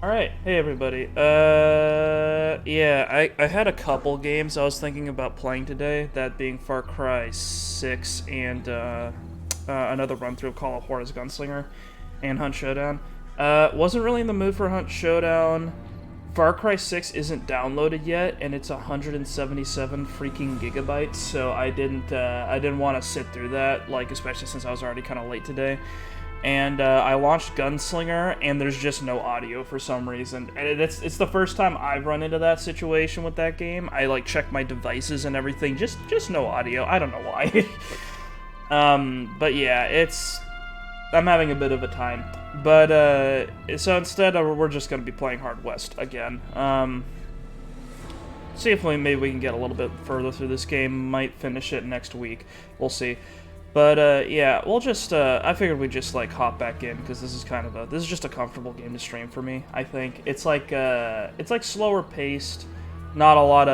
Alright, hey everybody. Yeah, I had a couple games I was thinking about playing today, that being Far Cry 6 and another run-through of Call of Juarez Gunslinger and Hunt Showdown. Wasn't really in the mood for Hunt Showdown. Far Cry 6 isn't downloaded yet, and it's 177 freaking gigabytes, so I didn't want to sit through that, like, especially since I was already kind of late today. And I launched Gunslinger, and there's just no audio for some reason. And it's the first time I've run into that situation with that game. I like checked my devices and everything, just no audio. I don't know why. But yeah, I'm having a bit of a time. But so instead, we're just gonna be playing Hard West again. See if maybe we can get a little bit further through this game. Might finish it next week. We'll see. But, yeah, we'll just, I figured we'd just, like, hop back in, because this is just a comfortable game to stream for me, I think. It's like slower paced, not a lot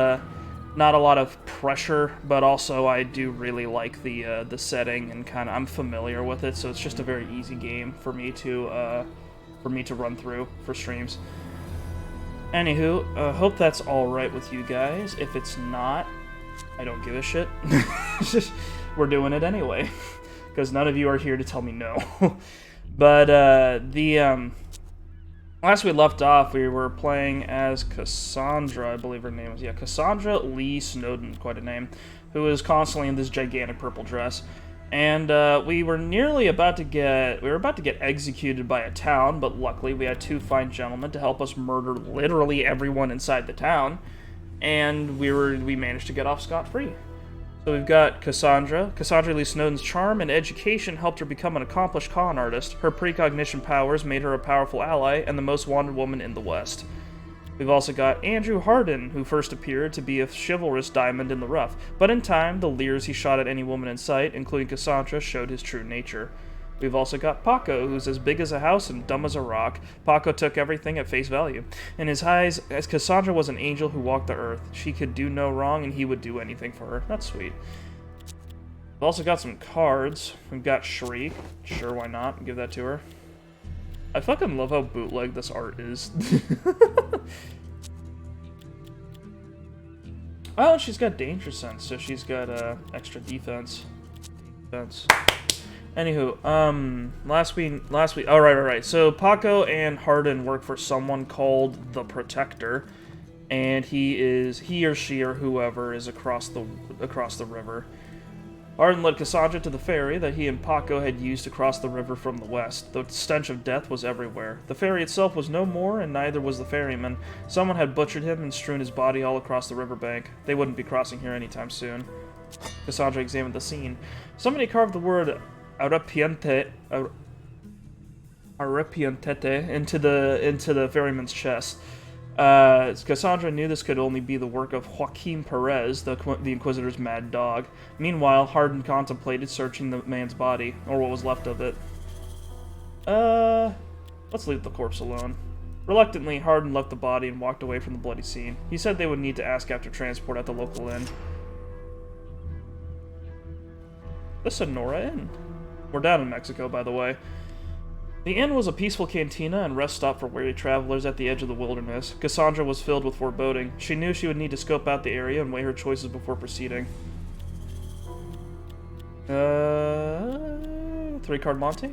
of pressure, but also I do really like the setting, and I'm familiar with it, so it's just a very easy game for me to run through for streams. Anywho, hope that's alright with you guys. If it's not, I don't give a shit. We're doing it anyway, because none of you are here to tell me no. But last we left off, we were playing as Cassandra, I believe her name was. Yeah, Cassandra Lee Snowden, quite a name, who is constantly in this gigantic purple dress. And we were about to get executed by a town, but luckily we had two fine gentlemen to help us murder literally everyone inside the town, and we managed to get off scot-free. So we've got Cassandra. Cassandra Lee Snowden's charm and education helped her become an accomplished con artist. Her precognition powers made her a powerful ally and the most wanted woman in the West. We've also got Andrew Harden, who first appeared to be a chivalrous diamond in the rough, but in time, the leers he shot at any woman in sight, including Cassandra, showed his true nature. We've also got Paco, who's as big as a house and dumb as a rock. Paco took everything at face value. In his eyes, as Cassandra was an angel who walked the earth. She could do no wrong, and he would do anything for her. That's sweet. We've also got some cards. We've got Shriek. Sure, why not? Give that to her. I fucking love how bootleg this art is. Oh, she's got danger sense, so she's got extra defense. Anywho, last week, oh, right. So, Paco and Harden work for someone called the Protector, and he or she or whoever is across the river. Harden led Cassandra to the ferry that he and Paco had used to cross the river from the west. The stench of death was everywhere. The ferry itself was no more, and neither was the ferryman. Someone had butchered him and strewn his body all across the riverbank. They wouldn't be crossing here anytime soon. Cassandra examined the scene. Somebody carved the word arrepientete into the ferryman's chest. Cassandra knew this could only be the work of Joaquin Perez, the Inquisitor's mad dog. Meanwhile, Harden contemplated searching the man's body, or what was left of it. Let's leave the corpse alone. Reluctantly, Harden left the body and walked away from the bloody scene. He said they would need to ask after transport at the local inn. The Sonora Inn. We're down in Mexico, by the way. The inn was a peaceful cantina and rest stop for weary travelers at the edge of the wilderness. Cassandra was filled with foreboding. She knew she would need to scope out the area and weigh her choices before proceeding. 3-card Monte?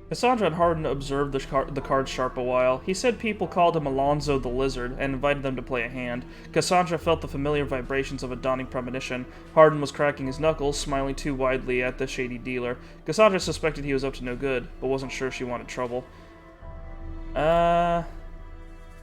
Cassandra and Harden observed the card sharp a while. He said people called him Alonzo the Lizard and invited them to play a hand. Cassandra felt the familiar vibrations of a dawning premonition. Harden was cracking his knuckles, smiling too widely at the shady dealer. Cassandra suspected he was up to no good, but wasn't sure she wanted trouble.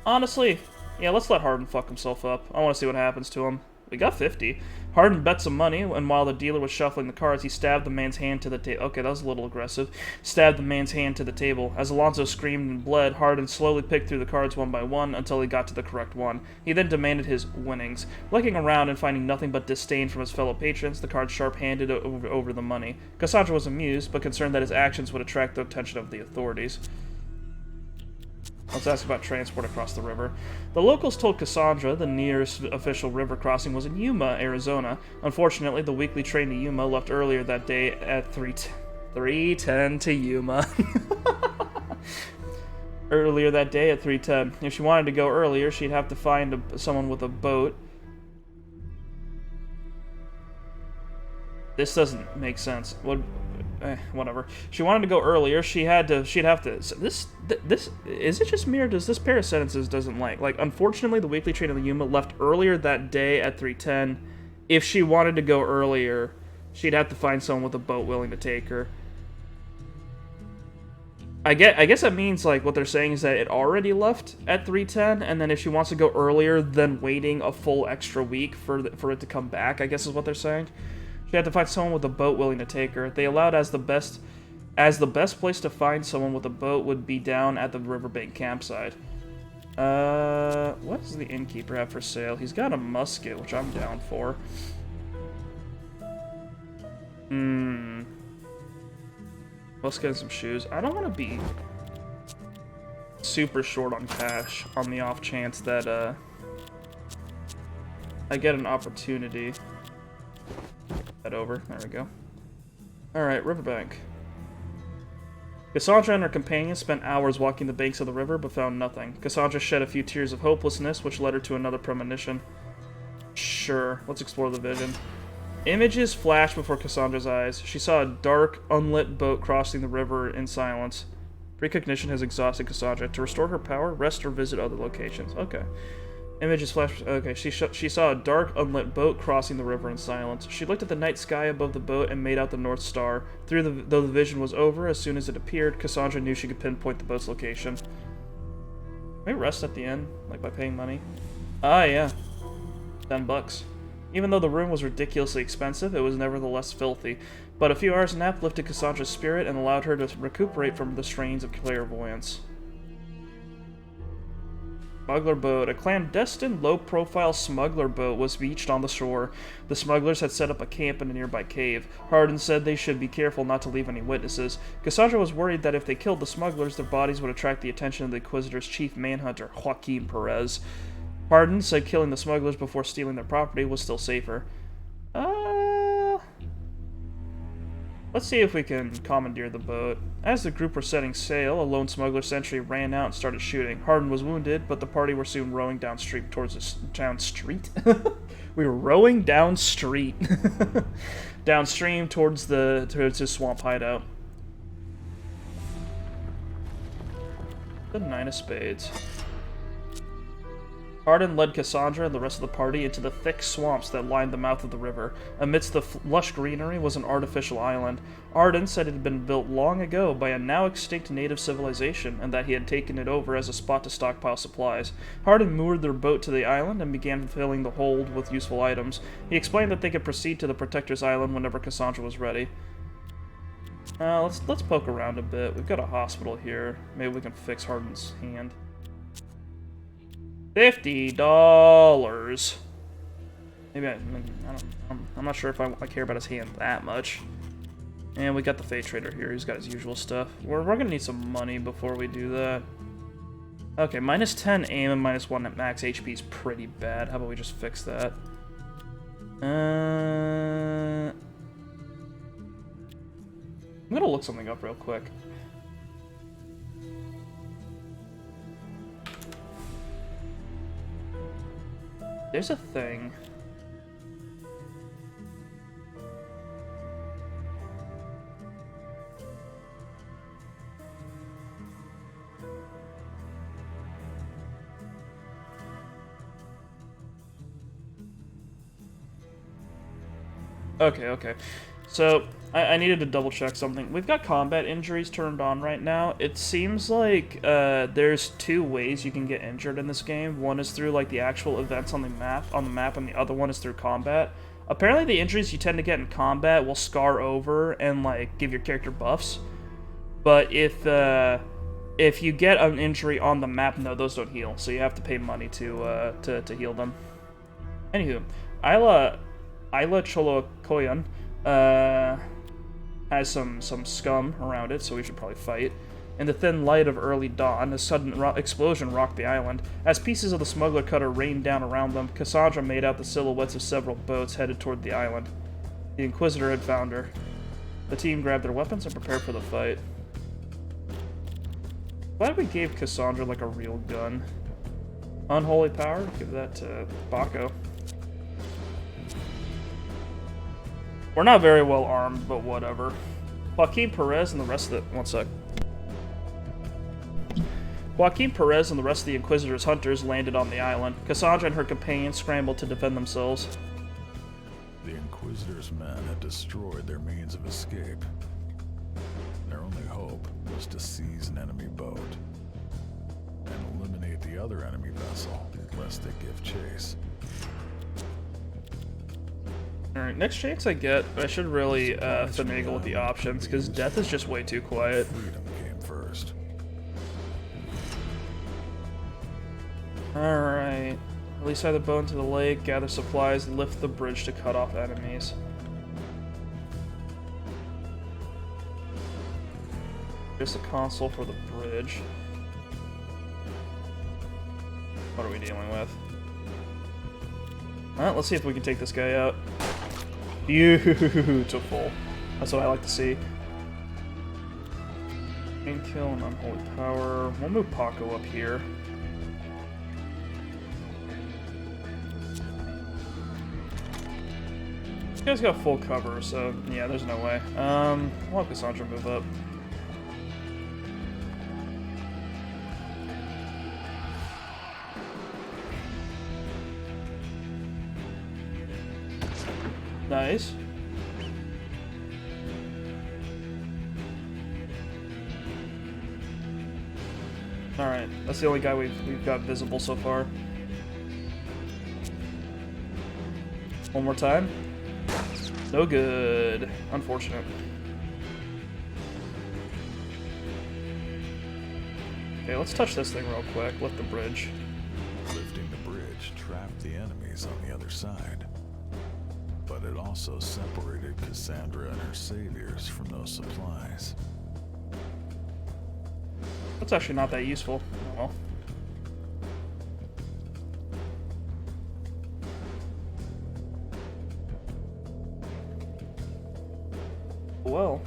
Honestly, yeah, let's let Harden fuck himself up. I want to see what happens to him. We got 50. Harden bet some money, and while the dealer was shuffling the cards, he stabbed the man's hand to the table. Okay, that was a little aggressive. Stabbed the man's hand to the table. As Alonzo screamed and bled, Harden slowly picked through the cards one by one until he got to the correct one. He then demanded his winnings. Looking around and finding nothing but disdain from his fellow patrons, the card sharp handed over the money. Cassandra was amused, but concerned that his actions would attract the attention of the authorities. Let's ask about transport across the river. The locals told Cassandra the nearest official river crossing was in Yuma, Arizona. Unfortunately, the weekly train to Yuma left earlier that day at 3:10 to Yuma. earlier that day at 3:10. If she wanted to go earlier, she'd have to find someone with a boat. This doesn't make sense. Whatever. She wanted to go earlier. She'd have to. This is it just me or does this pair of sentences doesn't like? Unfortunately, the weekly train of the Yuma left earlier that day at 3:10. If she wanted to go earlier, she'd have to find someone with a boat willing to take her. I guess that means, like, what they're saying is that it already left at 3:10, and then if she wants to go earlier, then waiting a full extra week for it to come back, I guess is what they're saying. She had to find someone with a boat willing to take her. They allowed as the best place to find someone with a boat would be down at the riverbank campsite. What does the innkeeper have for sale? He's got a musket, which I'm down for. Musket and some shoes. I don't want to be super short on cash on the off chance that, I get an opportunity. Head over. There we go. Alright, riverbank. Cassandra and her companion spent hours walking the banks of the river, but found nothing. Cassandra shed a few tears of hopelessness, which led her to another premonition. Sure, let's explore the vision. Images flashed before Cassandra's eyes. She saw a dark, unlit boat crossing the river in silence. Precognition has exhausted Cassandra. To restore her power, rest or visit other locations. Okay. Images flashed. Okay, she saw a dark, unlit boat crossing the river in silence. She looked at the night sky above the boat and made out the North Star. Though the vision was over, as soon as it appeared, Cassandra knew she could pinpoint the boat's location. Can we rest at the inn, like by paying money? Ah, yeah. $10. Even though the room was ridiculously expensive, it was nevertheless filthy. But a few hours nap lifted Cassandra's spirit and allowed her to recuperate from the strains of clairvoyance. Smuggler boat. A clandestine, low-profile smuggler boat was beached on the shore. The smugglers had set up a camp in a nearby cave. Hardin said they should be careful not to leave any witnesses. Cassandra was worried that if they killed the smugglers, their bodies would attract the attention of the Inquisitor's chief manhunter, Joaquin Perez. Hardin said killing the smugglers before stealing their property was still safer. Let's see if we can commandeer the boat. As the group were setting sail, a lone smuggler sentry ran out and started shooting. Hardin was wounded, but the party were soon rowing downstream towards the town street. We were rowing down street. Downstream towards his swamp hideout. The Nine of Spades. Hardin led Cassandra and the rest of the party into the thick swamps that lined the mouth of the river. Amidst the lush greenery was an artificial island. Hardin said it had been built long ago by a now extinct native civilization, and that he had taken it over as a spot to stockpile supplies. Hardin moored their boat to the island and began filling the hold with useful items. He explained that they could proceed to the Protector's Island whenever Cassandra was ready. Let's poke around a bit. We've got a hospital here. Maybe we can fix Hardin's hand. $50. Maybe I'm not sure if I care about his hand that much. And we got the Fate Trader here. He's got his usual stuff. We're gonna need some money before we do that. Okay, minus 10 aim and minus 1 at max HP is pretty bad. How about we just fix that? I'm gonna look something up real quick. There's a thing. Okay. So, I needed to double check something. We've got combat injuries turned on right now. It seems like there's two ways you can get injured in this game. One is through like the actual events on the map, and the other one is through combat. Apparently the injuries you tend to get in combat will scar over and like give your character buffs. But if you get an injury on the map, no, those don't heal. So you have to pay money to heal them. Anywho, Isla Cholocoyan has some scum around it, so we should probably fight. In the thin light of early dawn, a sudden explosion rocked the island. As pieces of the smuggler cutter rained down around them, Cassandra made out the silhouettes of several boats headed toward the island. The Inquisitor had found her. The team grabbed their weapons and prepared for the fight. Glad we gave Cassandra, like, a real gun. Unholy power? Give that to Baco. We're not very well armed, but whatever. Joaquin Perez and the rest of the... One sec. Joaquin Perez and the rest of the Inquisitor's hunters landed on the island. Cassandra and her companions scrambled to defend themselves. The Inquisitor's men had destroyed their means of escape. Their only hope was to seize an enemy boat and eliminate the other enemy vessel, lest they give chase. Alright, next chance I get, I should really finagle with the options, because death is just way too quiet. Freedom came first. Alright. Release either boat into the lake, gather supplies, lift the bridge to cut off enemies. Here's the console for the bridge. What are we dealing with? Well, let's see if we can take this guy out. Beautiful. That's what I like to see. Main kill and unholy power. We'll move Paco up here. This guy's got full cover, so yeah, there's no way. We'll have Cassandra move up. Nice. Alright, that's the only guy we've got visible so far. One more time. No good. Unfortunate. Okay, let's touch this thing real quick. Lift the bridge. Lifting the bridge trapped the enemies on the other side. But it also separated Cassandra and her saviors from those supplies. That's actually not that useful. Oh well. Well.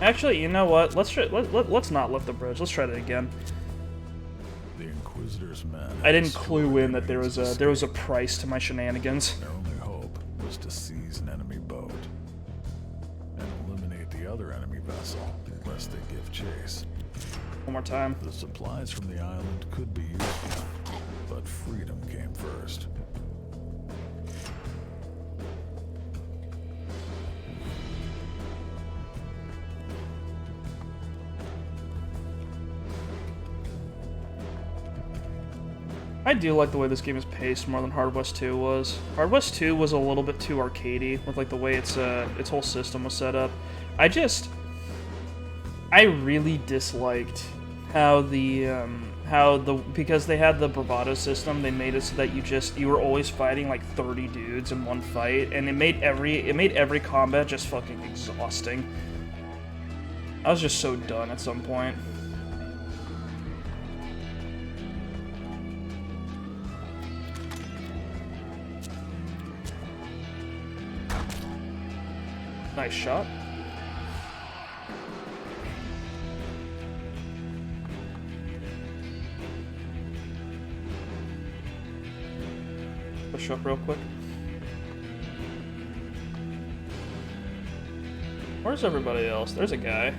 Actually, you know what? Let's not lift the bridge. Let's try that again. The Inquisitor's men. I didn't clue in that there was a price to my shenanigans. Their only hope was to seize an enemy boat and eliminate the other enemy vessel, lest they give chase. One more time. The supplies from the island could be useful, but freedom came first. I do like the way this game is paced more than Hard West 2 was. Hard West 2 was a little bit too arcadey with like the way its whole system was set up. I really disliked how because they had the bravado system, they made it so that you were always fighting like 30 dudes in one fight, and it made every combat just fucking exhausting. I was just so done at some point. Nice shot. Push up real quick. Where's everybody else? There's a guy.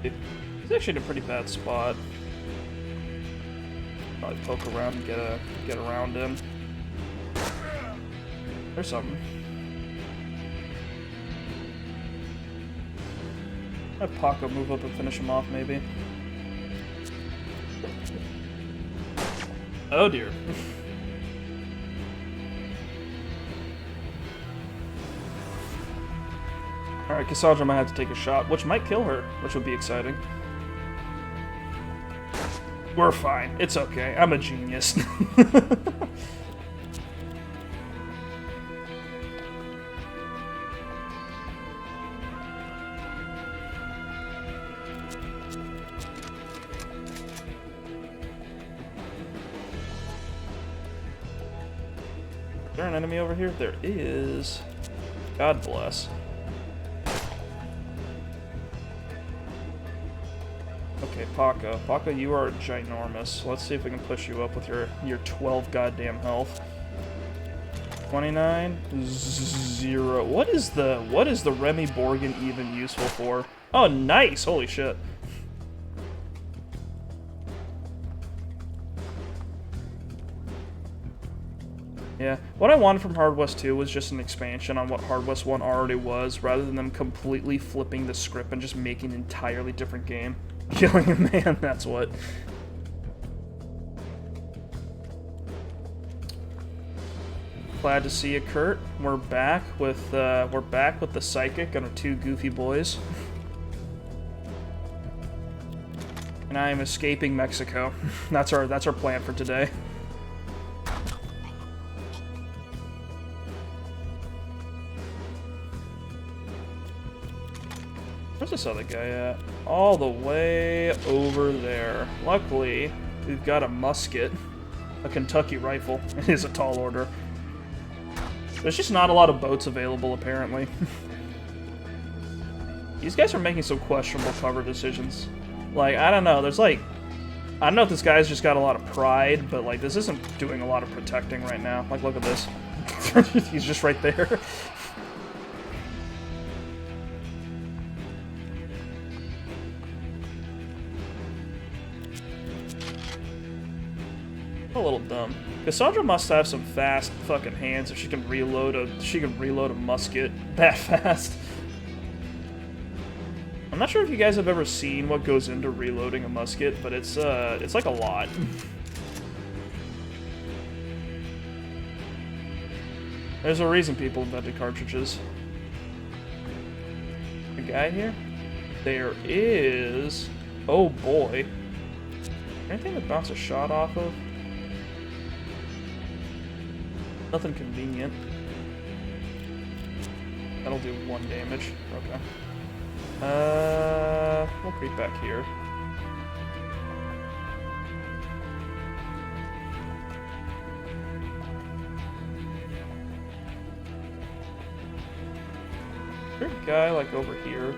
He's actually in a pretty bad spot. Probably poke around and get around him. There's something. Have Paco move up and finish him off, maybe. Oh dear. Alright, Cassandra might have to take a shot, which might kill her, which would be exciting. We're fine. It's okay. I'm a genius. there an enemy over here? There is. God bless. Okay, Paco. Paco, you are ginormous. Let's see if we can push you up with your 12 goddamn health. 29, 0. What is the Remy Borgin even useful for? Oh, nice! Holy shit. Yeah, what I wanted from Hard West 2 was just an expansion on what Hard West 1 already was, rather than them completely flipping the script and just making an entirely different game. Killing a man, that's what. Glad to see you, Kurt. We're back with the Psychic and our two goofy boys. And I am escaping Mexico. That's our plan for today. Where's this other guy at? All the way over there. Luckily, we've got a musket, a Kentucky rifle. It is a tall order. There's just not a lot of boats available, apparently. These guys are making some questionable cover decisions. Like, I don't know, there's like... I don't know if this guy's just got a lot of pride, but like, this isn't doing a lot of protecting right now. Like, look at this. He's just right there. A little dumb. Cassandra must have some fast fucking hands if she can reload a musket that fast. I'm not sure if you guys have ever seen what goes into reloading a musket, but it's like a lot. There's a reason people invented cartridges. A guy here? There is... Oh boy. Anything to bounce a shot off of? Nothing convenient. That'll do 1 damage. Okay. We'll creep back here. Is there a guy, like, over here?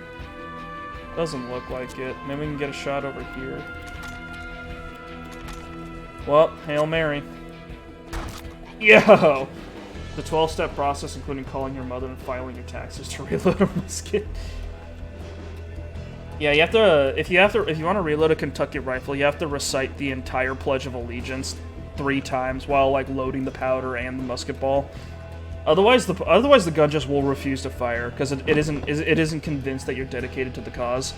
Doesn't look like it. Maybe we can get a shot over here. Well, Hail Mary. Yo! The 12-step process, including calling your mother and filing your taxes to reload a musket. Yeah, you have to. If you want to reload a Kentucky rifle, you have to recite the entire Pledge of Allegiance 3 times while like loading the powder and the musket ball. Otherwise, the gun just will refuse to fire because it isn't convinced that you're dedicated to the cause.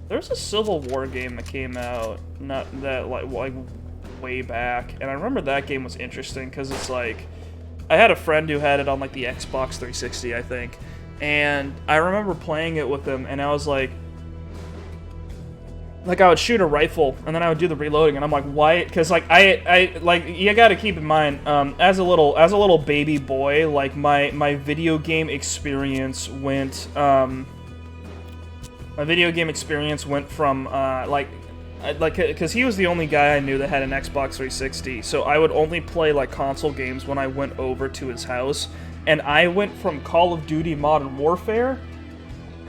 There's a Civil War game that came out like way back, and I remember that game was interesting because it's like I had a friend who had it on like the Xbox 360, I think, and I remember playing it with him, and I was like I would shoot a rifle and then I would do the reloading, and I'm like, why? Because like I like you got to keep in mind as a little baby boy, like my video game experience went My video game experience went from, because he was the only guy I knew that had an Xbox 360, so I would only play, like, console games when I went over to his house, and I went from Call of Duty Modern Warfare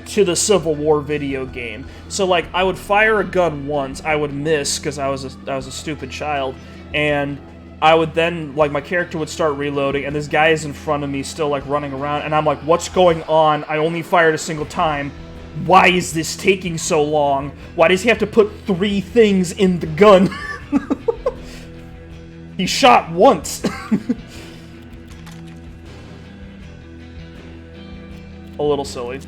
to the Civil War video game. So, like, I would fire a gun once, I would miss, because I was a stupid child, and I would then, like, my character would start reloading, and this guy is in front of me still, like, running around, and I'm like, what's going on? I only fired a single time. Why is this taking so long? Why does he have to put 3 things in the gun? He shot once. A little silly.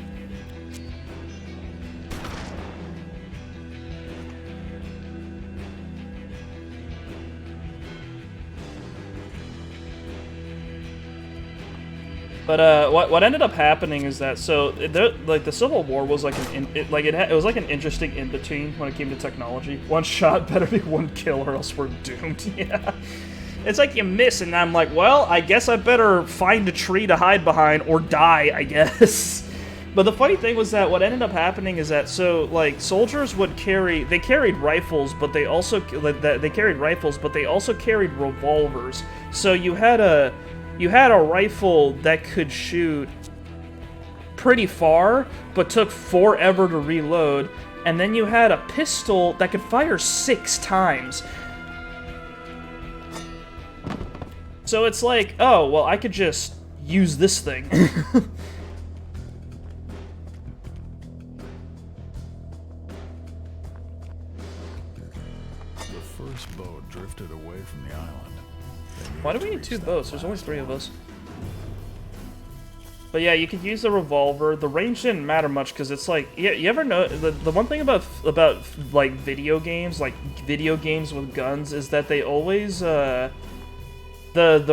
But what ended up happening is that the Civil War was like it was like an interesting in between when it came to technology. 1 shot better be 1 kill or else we're doomed. Yeah. It's like you miss, and I'm like, well, I guess I better find a tree to hide behind or die, I guess. But the funny thing was that what ended up happening is that, so, like, soldiers would they carried rifles, but they also carried revolvers. So you had a rifle that could shoot pretty far, but took forever to reload, and then you had a pistol that could fire 6 times. So it's like, oh, well, I could just use this thing. First boat drifted away from the island. Why do we need 2 boats? There's only 3 of us. But yeah, you could use the revolver. The range didn't matter much because it's like, yeah, you ever know the one thing about like video games with guns is that they always the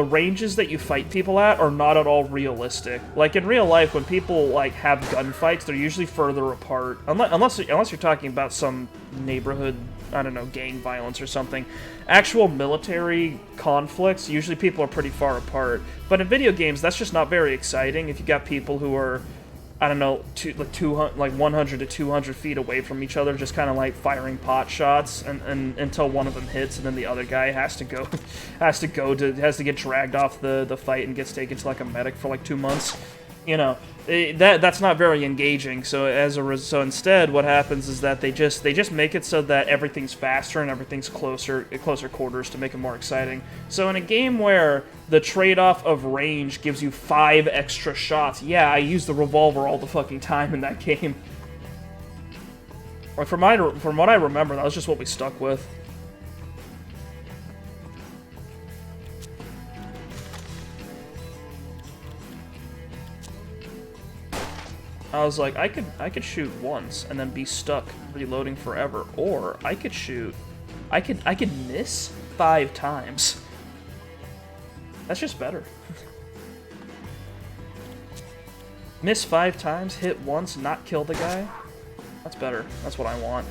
ranges that you fight people at are not at all realistic. Like in real life, when people like have gunfights, they're usually further apart, unless you're talking about some neighborhood, I don't know, gang violence or something. Actual military conflicts, usually people are pretty far apart. But in video games, that's just not very exciting if you got people who are, I don't know, 100 to 200 feet away from each other, just kind of like firing pot shots, and until one of them hits, and then the other guy has to get dragged off the fight and gets taken to like a medic for like 2 months. You know, that's not very engaging. So so instead, what happens is that they just make it so that everything's faster and everything's closer quarters to make it more exciting. So in a game where the trade-off of range gives you 5 extra shots, yeah, I use the revolver all the fucking time in that game. Or from what I remember, that was just what we stuck with. I was like, I could shoot once and then be stuck reloading forever, or I could miss 5 times. That's just better. Miss 5 times, hit once, not kill the guy. That's better. That's what I want.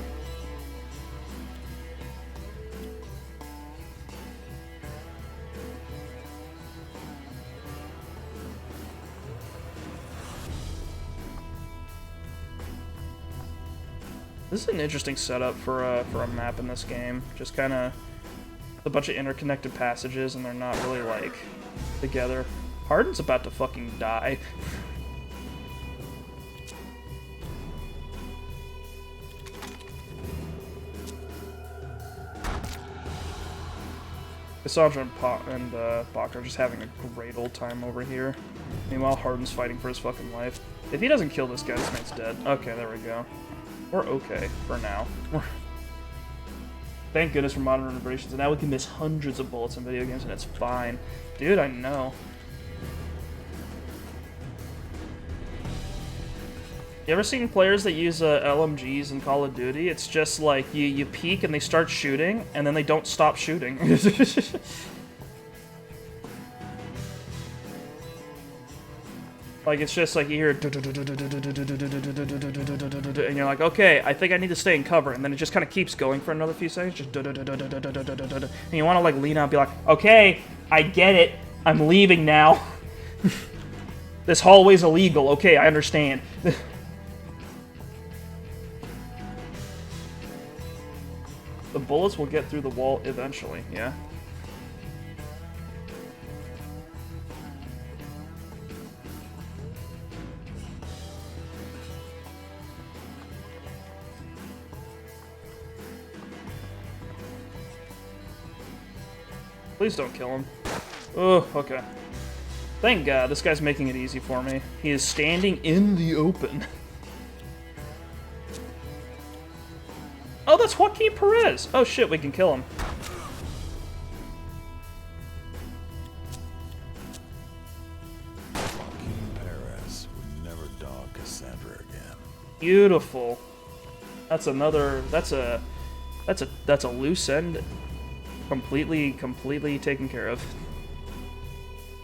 This is an interesting setup for a map in this game. Just kind of a bunch of interconnected passages, and they're not really, like, together. Hardin's about to fucking die. Cassandra and Bach are just having a great old time over here. Meanwhile, Hardin's fighting for his fucking life. If he doesn't kill this guy, this man's dead. Okay, there we go. We're okay for now. Thank goodness for modern renovations, and now we can miss hundreds of bullets in video games, and it's fine. Dude, I know. You ever seen players that use LMGs in Call of Duty? It's just like, you peek and they start shooting, and then they don't stop shooting. Like, it's just like you hear, and you're like, okay, I think I need to stay in cover, and then it just kind of keeps going for another few seconds, just and you want to like lean out and be like, okay, I get it, I'm leaving now. This hallway's illegal, okay, I understand. The bullets will get through the wall eventually, yeah. Please don't kill him. Oh, okay. Thank God, this guy's making it easy for me. He is standing in the open. Oh, that's Joaquin Perez! Oh shit, we can kill him. Joaquin Perez would never dog Cassandra again. Beautiful. That's another, that's a loose end. Completely taken care of.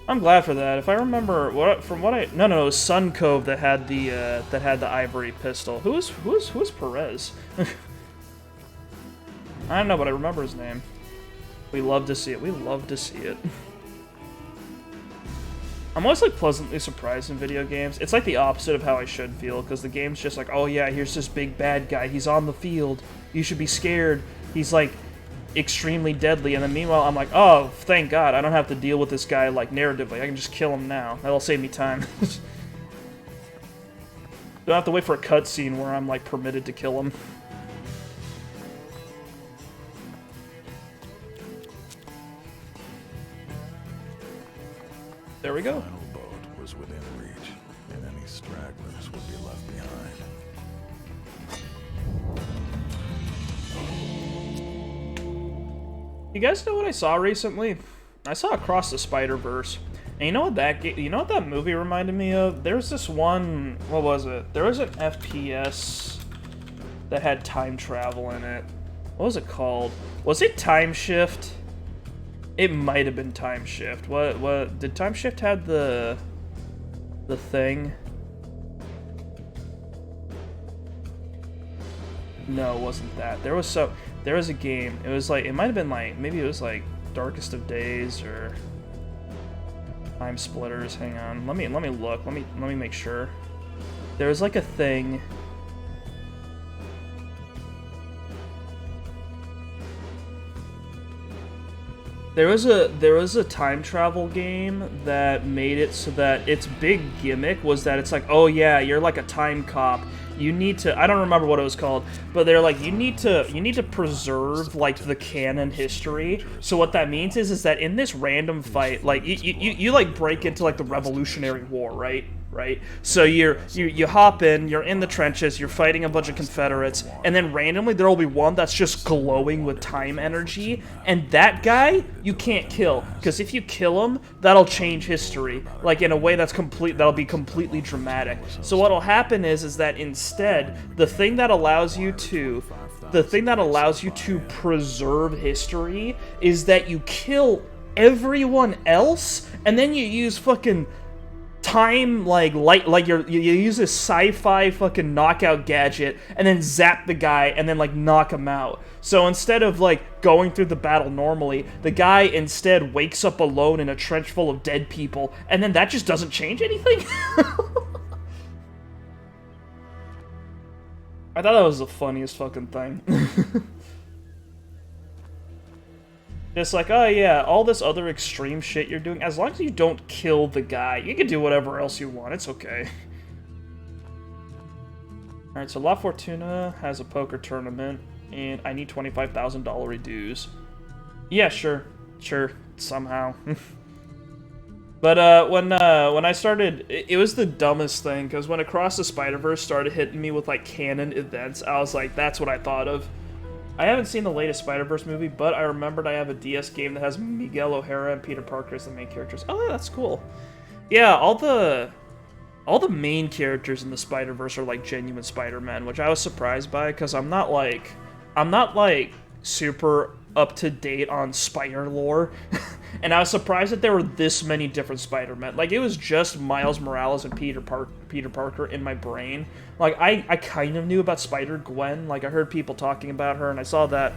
I'm glad for that. If I remember, no, it was Sun Cove that had the ivory pistol. Who was Perez? I don't know, but I remember his name. We love to see it. We love to see it. I'm always like pleasantly surprised in video games. It's like the opposite of how I should feel, because the game's just like, oh yeah, here's this big bad guy. He's on the field. You should be scared. He's like extremely deadly. And then meanwhile, I'm like, oh, thank God, I don't have to deal with this guy like narratively. I can just kill him now. That'll save me time. Don't have to wait for a cutscene where I'm like permitted to kill him. There we go. The final boat was within reach, and any stragglers would be left behind. You guys know what I saw recently? I saw Across the Spider-Verse. And you know what that movie reminded me of? There's this one, what was it? There was an FPS that had time travel in it. What was it called? Was it Time Shift? It might have been Time Shift. What did Time Shift have the thing? No, it wasn't that. There was a game. It was like, it might have been like, maybe it was like Darkest of Days or Time Splitters. Hang on. Let me look. Let me make sure. There was like a thing. There was a time travel game that made it so that its big gimmick was that it's like, oh yeah, you're like a time cop. You need to, I don't remember what it was called, but they're like, you need to preserve like the canon history. So what that means is that in this random fight, like you like break into like the Revolutionary War, right? So you hop in, you're in the trenches, you're fighting a bunch of Confederates, and then randomly there will be one that's just glowing with time energy, and that guy you can't kill, because if you kill him, that'll change history, like in a way that'll be completely dramatic. So what'll happen is that instead, the thing that allows you to preserve history is that you kill everyone else, and then you use fucking time, you use this sci-fi fucking knockout gadget and then zap the guy and then like knock him out. So instead of like going through the battle normally, the guy instead wakes up alone in a trench full of dead people, and then that just doesn't change anything. I thought that was the funniest fucking thing. It's like, oh yeah, all this other extreme shit you're doing, as long as you don't kill the guy, you can do whatever else you want, it's okay. Alright, so La Fortuna has a poker tournament, and I need $25,000 dues. Yeah, sure, somehow. But when I started, it was the dumbest thing, because when Across the Spider-Verse started hitting me with like canon events, I was like, that's what I thought of. I haven't seen the latest Spider-Verse movie, but I remembered I have a DS game that has Miguel O'Hara and Peter Parker as the main characters. Oh, yeah, that's cool. Yeah, all the main characters in the Spider-Verse are like genuine Spider-Men, which I was surprised by, because I'm not like super up to date on spider lore. And I was surprised that there were this many different Spider-Men. Like, it was just Miles Morales and Peter Parker in my brain. Like, I kind of knew about Spider-Gwen. Like, I heard people talking about her, and I saw that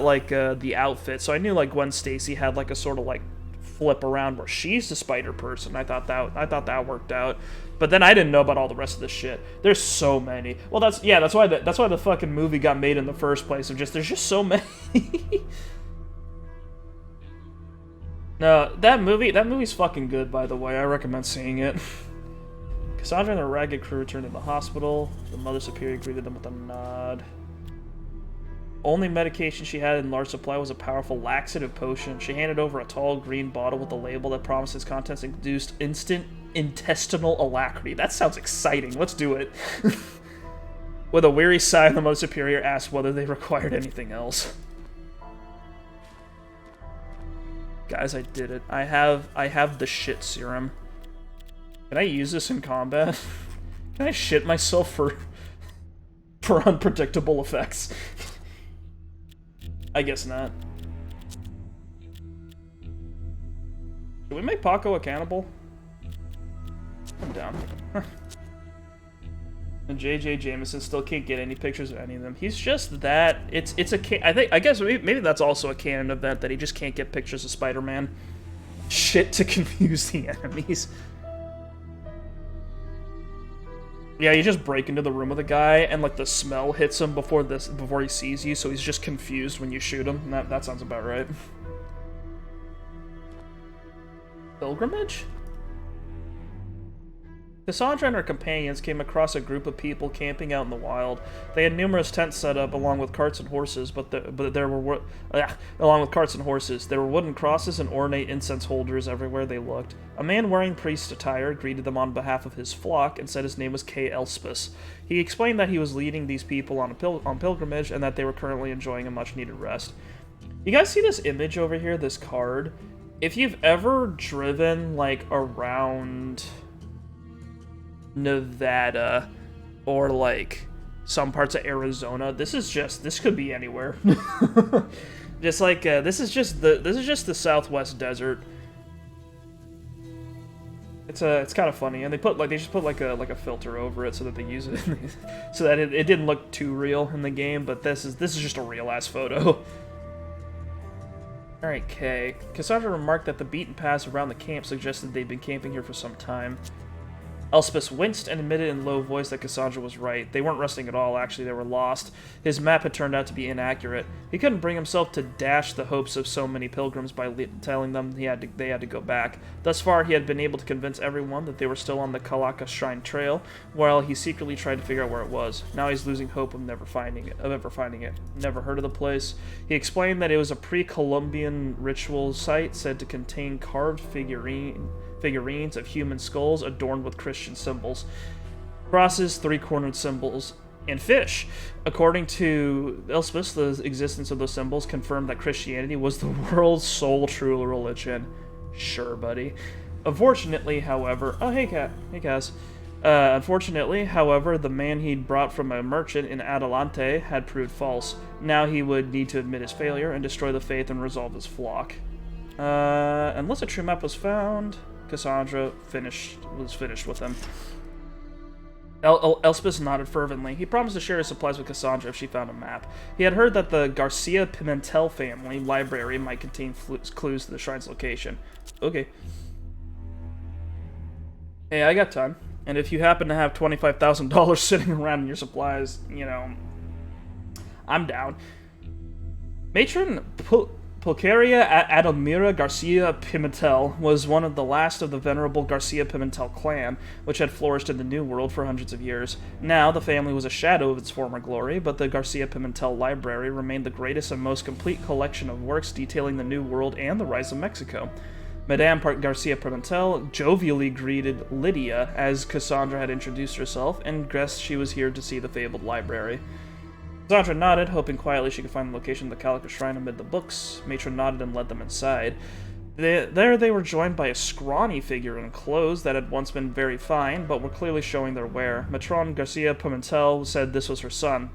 like, the outfit. So I knew, like, Gwen Stacy had, like, a sort of, like, flip around where she's the Spider-Person. I thought that worked out. But then I didn't know about all the rest of the shit. There's so many. Well, that's why the fucking movie got made in the first place. There's just so many. No, that movie's fucking good, by the way. I recommend seeing it. Cassandra and the Ragged Crew returned to the hospital. The Mother Superior greeted them with a nod. Only medication she had in large supply was a powerful laxative potion. She handed over a tall green bottle with a label that promised its contents induced instant intestinal alacrity. That sounds exciting. Let's do it. With a weary sigh, the Mother Superior asked whether they required anything else. Guys, I did it. I have the shit serum. Can I use this in combat? Can I shit myself for unpredictable effects? I guess not. Should we make Paco a cannibal? I'm down. And J.J. Jameson still can't get any pictures of any of them. He's just that. It's a. I guess maybe that's also a canon event that he just can't get pictures of Spider-Man. Shit to confuse the enemies. Yeah, you just break into the room with a guy, and like the smell hits him before he sees you, so he's just confused when you shoot him. That sounds about right. Pilgrimage? Cassandra and her companions came across a group of people camping out in the wild. They had numerous tents set up along with carts and horses, there were wooden crosses and ornate incense holders everywhere they looked. A man wearing priest attire greeted them on behalf of his flock and said his name was K. Elspeth. He explained that he was leading these people on pilgrimage and that they were currently enjoying a much-needed rest. You guys see this image over here, this card? If you've ever driven, like, around Nevada or like some parts of Arizona, this could be anywhere. Just like this is just the Southwest desert. It's kind of funny, and they just put like a filter over it so that they use it so that it didn't look too real in the game, but this is just a real ass photo. Alright, Kay. Cassandra remarked that the beaten paths around the camp suggested they'd been camping here for some time. Elspeth winced and admitted in low voice that Cassandra was right. They weren't resting at all, actually, they were lost. His map had turned out to be inaccurate. He couldn't bring himself to dash the hopes of so many pilgrims by telling them they had to go back. Thus far, he had been able to convince everyone that they were still on the Kalaka Shrine Trail, while he secretly tried to figure out where it was. Now he's losing hope of ever finding it. Never heard of the place. He explained that it was a pre-Columbian ritual site said to contain carved figurines of human skulls adorned with Christian symbols, crosses, three-cornered symbols, and fish. According to Elspeth, the existence of those symbols confirmed that Christianity was the world's sole true religion. Sure, buddy. Unfortunately, however... Oh, hey, Kaz. Unfortunately, however, the man he'd brought from a merchant in Adelante had proved false. Now he would need to admit his failure and destroy the faith and resolve his flock. Unless a true map was found... Cassandra was finished with him. Elspeth nodded fervently. He promised to share his supplies with Cassandra if she found a map. He had heard that the Garcia Pimentel family library might contain clues to the shrine's location. Okay. Hey, I got time. And if you happen to have $25,000 sitting around in your supplies, you know, I'm down. Matron Pulcheria Adelmira Garcia Pimentel was one of the last of the venerable Garcia Pimentel clan, which had flourished in the New World for hundreds of years. Now, the family was a shadow of its former glory, but the Garcia Pimentel Library remained the greatest and most complete collection of works detailing the New World and the rise of Mexico. Madame Garcia Pimentel jovially greeted Lydia as Cassandra had introduced herself, and guessed she was here to see the fabled library. Cassandra nodded, hoping quietly she could find the location of the Kalaka Shrine amid the books. Matron nodded and led them inside. There they were joined by a scrawny figure in clothes that had once been very fine, but were clearly showing their wear. Matron Garcia Pimentel said this was her son,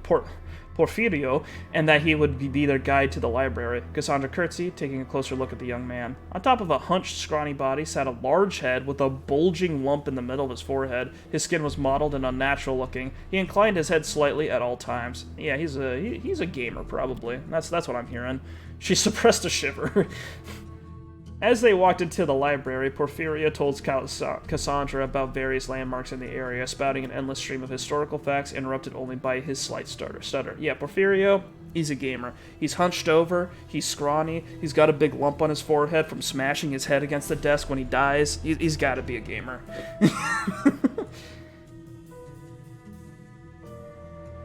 Porfirio, and that he would be their guide to the library. Cassandra curtsied, taking a closer look at the young man. On top of a hunched, scrawny body sat a large head with a bulging lump in the middle of his forehead. His skin was mottled and unnatural looking. He inclined his head slightly at all times. Yeah, he's a gamer, probably. That's what I'm hearing. She suppressed a shiver. As they walked into the library, Porfirio told Cassandra about various landmarks in the area, spouting an endless stream of historical facts, interrupted only by his slight stutter. Yeah, Porfirio, he's a gamer. He's hunched over, he's scrawny, he's got a big lump on his forehead from smashing his head against the desk when he dies. He's got to be a gamer.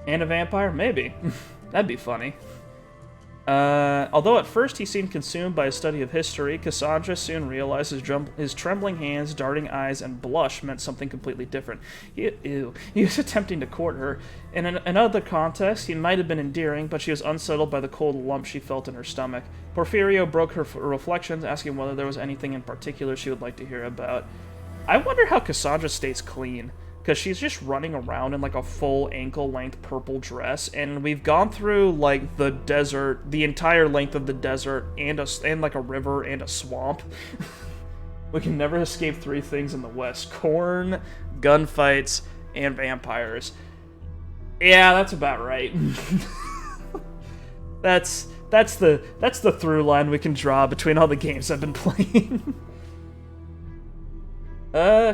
And a vampire? Maybe. That'd be funny. Although at first he seemed consumed by a study of history, Cassandra soon realized his trembling hands, darting eyes, and blush meant something completely different. He was attempting to court her. In another context, he might have been endearing, but she was unsettled by the cold lump she felt in her stomach. Porfirio broke her reflections, asking whether there was anything in particular she would like to hear about. I wonder how Cassandra stays clean. Because she's just running around in like a full ankle-length purple dress, and we've gone through like the desert, the entire length of the desert, and like a river and a swamp. We can never escape three things in the West: corn, gunfights, and vampires. Yeah, that's about right. that's the through line we can draw between all the games I've been playing.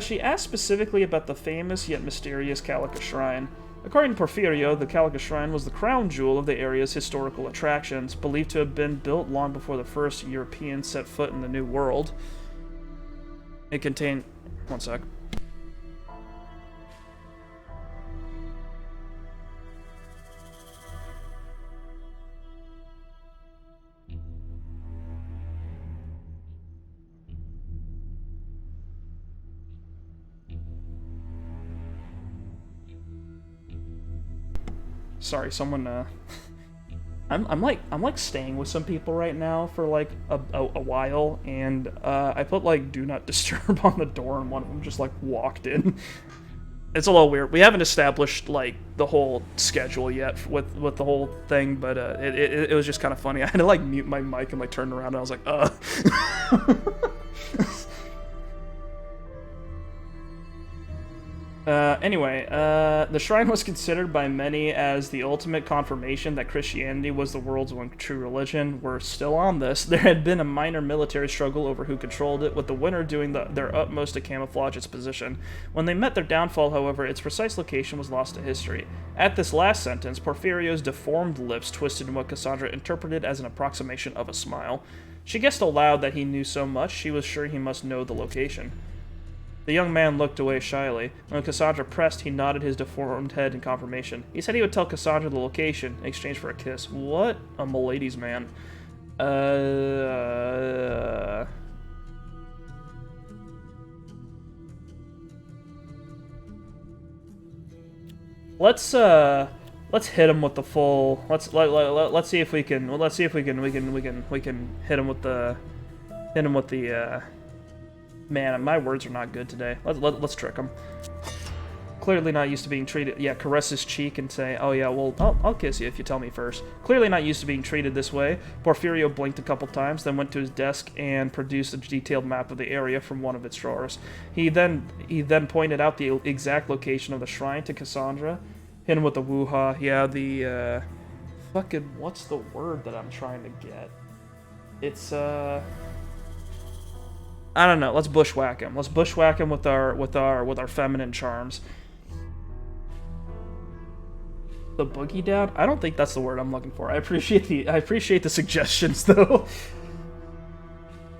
She asked specifically about the famous yet mysterious Calica Shrine. According to Porfirio, the Calica Shrine was the crown jewel of the area's historical attractions, believed to have been built long before the first Europeans set foot in the New World. It contained... One sec. Sorry, someone, I'm like staying with some people right now for like a while, and I put like do not disturb on the door, and one of them just like walked in. It's a little weird. We haven't established like the whole schedule yet with the whole thing, but it was just kind of funny. I had to like mute my mic and like turn around, and I was like, Anyway, the shrine was considered by many as the ultimate confirmation that Christianity was the world's one true religion. We're still on this. There had been a minor military struggle over who controlled it, with the winner doing their utmost to camouflage its position. When they met their downfall, however, its precise location was lost to history. At this last sentence, Porfirio's deformed lips twisted in what Cassandra interpreted as an approximation of a smile. She guessed aloud that he knew so much, she was sure he must know the location. The young man looked away shyly. When Cassandra pressed, he nodded his deformed head in confirmation. He said he would tell Cassandra the location in exchange for a kiss. What a milady's man. Let's hit him with the full. Let's see if we can. Well, let's see if we can hit him with the. Man, my words are not good today. Let's trick him. Clearly not used to being treated... Yeah, caress his cheek and say, oh yeah, well, I'll kiss you if you tell me first. Clearly not used to being treated this way, Porfirio blinked a couple times, then went to his desk and produced a detailed map of the area from one of its drawers. He then pointed out the exact location of the shrine to Cassandra. Hit him with the woo-ha. Yeah, the, fucking... What's the word that I'm trying to get? It's, I don't know. Let's bushwhack him. Let's bushwhack him with our feminine charms. The boogie down? I don't think that's the word I'm looking for. I appreciate the suggestions though.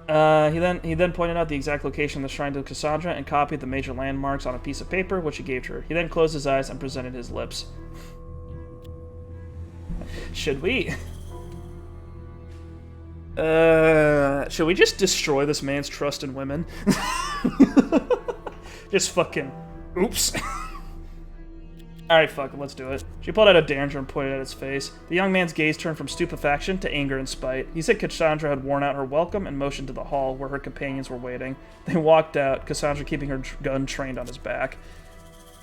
He then pointed out the exact location of the shrine to Cassandra and copied the major landmarks on a piece of paper, which he gave to her. He then closed his eyes and presented his lips. Should we? Should we just destroy this man's trust in women? Just fucking... Oops. Alright, fuck it, let's do it. She pulled out a derringer and pointed at his face. The young man's gaze turned from stupefaction to anger and spite. He said Cassandra had worn out her welcome and motioned to the hall, where her companions were waiting. They walked out, Cassandra keeping her gun trained on his back.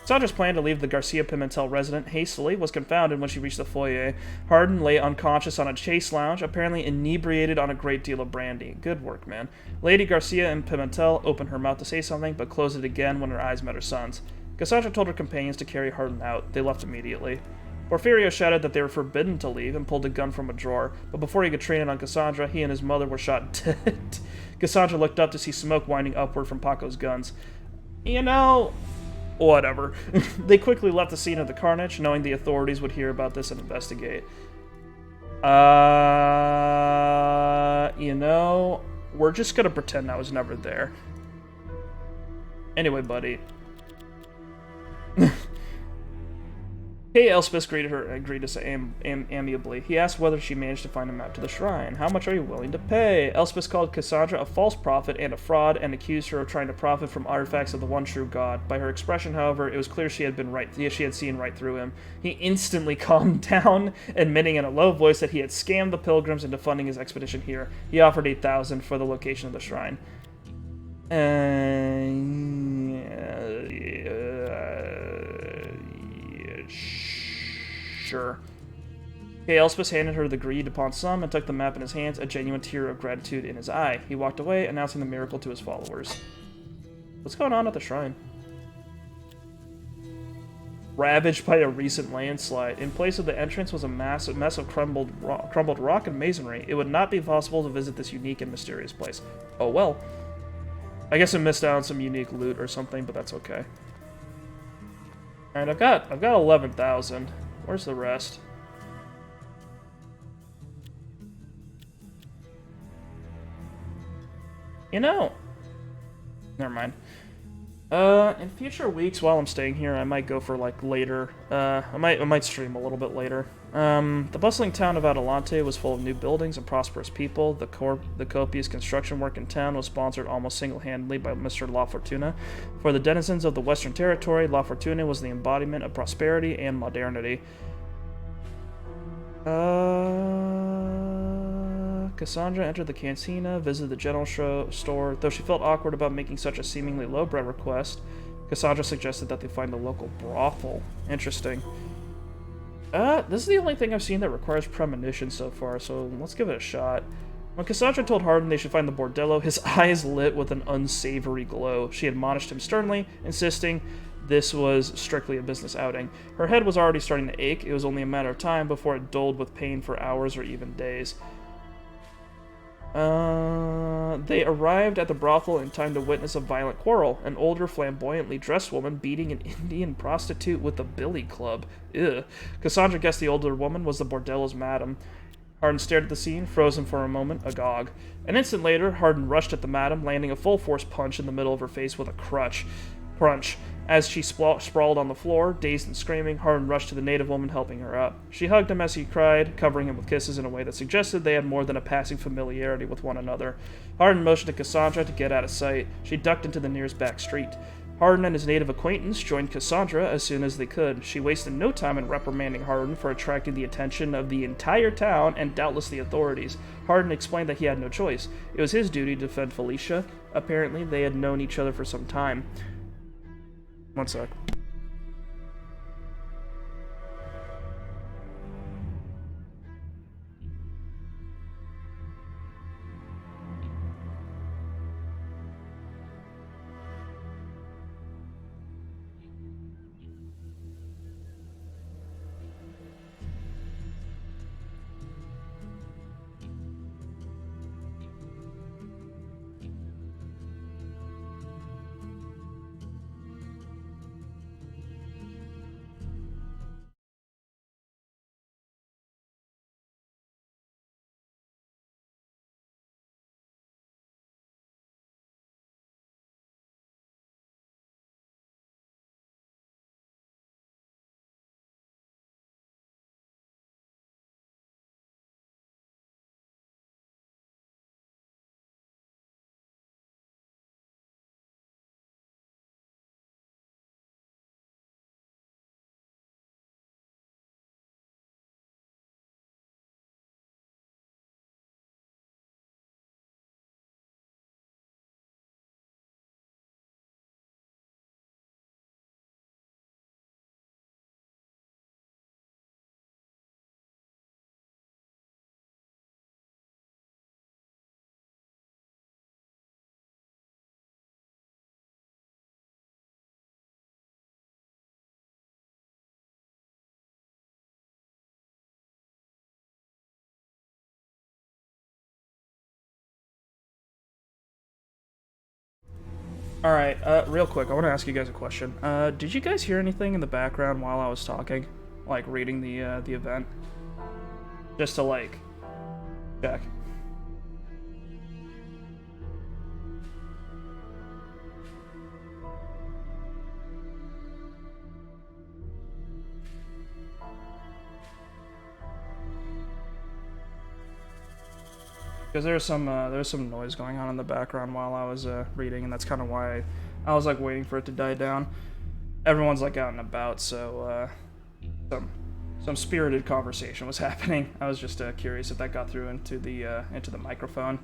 Cassandra's plan to leave the Garcia Pimentel resident hastily was confounded when she reached the foyer. Hardin lay unconscious on a chase lounge, apparently inebriated on a great deal of brandy. Good work, man. Lady Garcia and Pimentel opened her mouth to say something, but closed it again when her eyes met her son's. Cassandra told her companions to carry Hardin out. They left immediately. Porfirio shouted that they were forbidden to leave and pulled a gun from a drawer, but before he could train it on Cassandra, he and his mother were shot dead. Cassandra looked up to see smoke winding upward from Paco's guns. You know... Whatever. They quickly left the scene of the carnage, knowing the authorities would hear about this and investigate. You know, we're just gonna pretend I was never there. Anyway, buddy. Hey, Elspeth agreed to say amiably. He asked whether she managed to find a map to the shrine. How much are you willing to pay? Elspeth called Cassandra a false prophet and a fraud and accused her of trying to profit from artifacts of the one true God. By her expression, however, it was clear she had seen right through him. He instantly calmed down, admitting in a low voice that he had scammed the pilgrims into funding his expedition here. He offered 8,000 for the location of the shrine. Sure. Okay, Elspeth handed her the agreed-upon sum and took the map in his hands, a genuine tear of gratitude in his eye. He walked away, announcing the miracle to his followers. What's going on at the shrine? ravaged by a recent landslide. In place of the entrance was a mess of crumbled rock and masonry. It would not be possible to visit this unique and mysterious place. Oh well. I guess I missed out on some unique loot or something, but that's okay. Alright, I've got 11,000. Where's the rest? You know, never mind. In future weeks, while I'm staying here, I might go for like later. I might stream a little bit later. The bustling town of Adelante was full of new buildings and prosperous people. The copious construction work in town was sponsored almost single-handedly by Mr. La Fortuna. For the denizens of the Western Territory, La Fortuna was the embodiment of prosperity and modernity. Cassandra entered the cantina, visited the general store. Though she felt awkward about making such a seemingly lowbrow request, Cassandra suggested that they find a local brothel. Interesting. This is the only thing I've seen that requires premonition so far, so let's give it a shot. When Cassandra told Hardin they should find the bordello, his eyes lit with an unsavory glow. She admonished him sternly, insisting this was strictly a business outing. Her head was already starting to ache. It was only a matter of time before it dulled with pain for hours or even days. They arrived at the brothel in time to witness a violent quarrel. An older, flamboyantly dressed woman beating an Indian prostitute with a billy club. Ugh. Cassandra guessed the older woman was the bordello's madam. Hardin stared at the scene, frozen for a moment, agog. An instant later, Hardin rushed at the madam, landing a full-force punch in the middle of her face with a crunch. As she sprawled on the floor, dazed and screaming, Hardin rushed to the native woman, helping her up. She hugged him as he cried, covering him with kisses in a way that suggested they had more than a passing familiarity with one another. Hardin motioned to Cassandra to get out of sight. She ducked into the nearest back street. Hardin and his native acquaintance joined Cassandra as soon as they could. She wasted no time in reprimanding Hardin for attracting the attention of the entire town and doubtless the authorities. Hardin explained that he had no choice. It was his duty to defend Felicia. Apparently, they had known each other for some time. One sec. Alright, real quick, I want to ask you guys a question. Did you guys hear anything in the background while I was talking? Like, reading the event? Just to, like, check. Because there was some noise going on in the background while I was reading, and that's kind of why I was like waiting for it to die down. Everyone's like out and about, so some spirited conversation was happening. I was just curious if that got through into the microphone.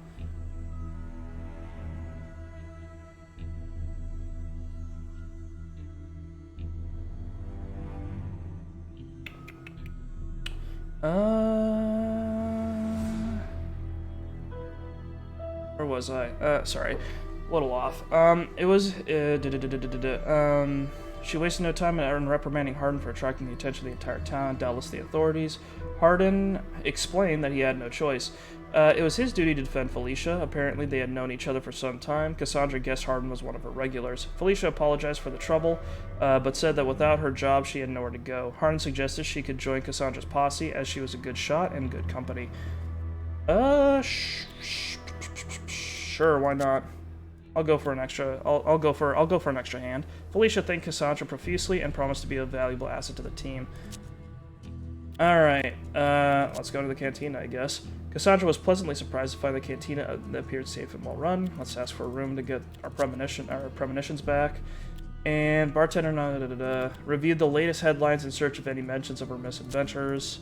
Where was I? Sorry. A little off. It was, She wasted no time in reprimanding Hardin for attracting the attention of the entire town, doubtless the authorities. Hardin explained that he had no choice. It was his duty to defend Felicia. Apparently, they had known each other for some time. Cassandra guessed Hardin was one of her regulars. Felicia apologized for the trouble, but said that without her job, she had nowhere to go. Hardin suggested she could join Cassandra's posse, as she was a good shot and good company. Sure, why not? I'll go for an extra. I'll go for an extra hand. Felicia thanked Cassandra profusely and promised to be a valuable asset to the team. All right, let's go to the cantina, I guess. Cassandra was pleasantly surprised to find the cantina appeared safe and well run. Let's ask for a room to get our premonitions back. And bartender reviewed the latest headlines in search of any mentions of her misadventures.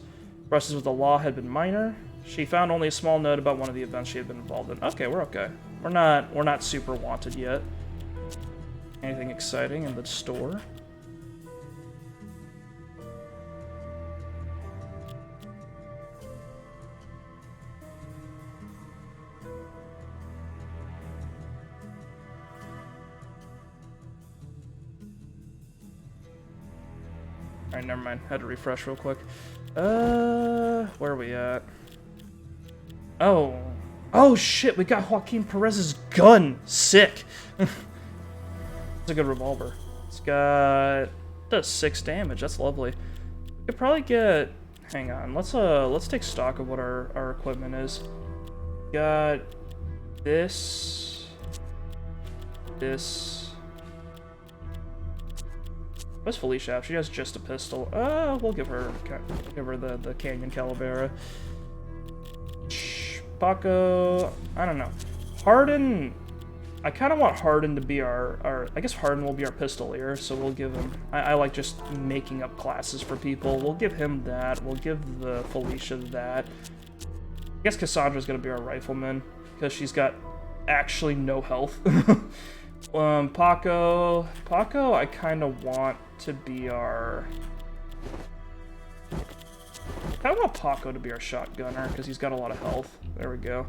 Brushes with the law had been minor. She found only a small note about one of the events she had been involved in. Okay, we're okay. We're not super wanted yet. Anything exciting in the store? Alright, never mind. Had to refresh real quick. Where are we at? Oh shit, we got Joaquin Perez's gun! Sick! It's a good revolver. It's got... does 6 damage, that's lovely. We could probably get... hang on, let's take stock of what our equipment is. Got... this... What's Felicia have? She has just a pistol. We'll give her the Canyon Calavera. Paco, I don't know. Hardin, I kind of want Hardin to be our. I guess Hardin will be our pistolier, so we'll give him. I like just making up classes for people. We'll give him that. We'll give the Felicia that. I guess Cassandra's gonna be our rifleman because she's got actually no health. Paco, I kind of want to be our... I want Paco to be our shotgunner, because he's got a lot of health. There we go.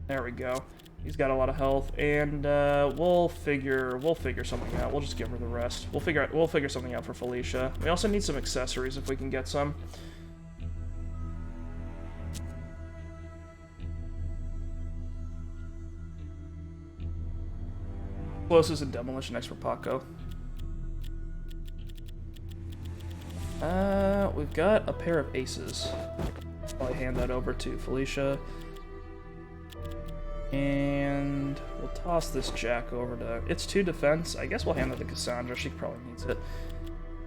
There we go. He's got a lot of health, and we'll figure something out. We'll just give her the rest. We'll figure something out for Felicia. We also need some accessories if we can get some. Explosives and demolition next for Paco. We've got a pair of aces. I'll hand that over to Felicia. And we'll toss this jack over to... It's 2 defense. I guess we'll hand that to Cassandra. She probably needs it.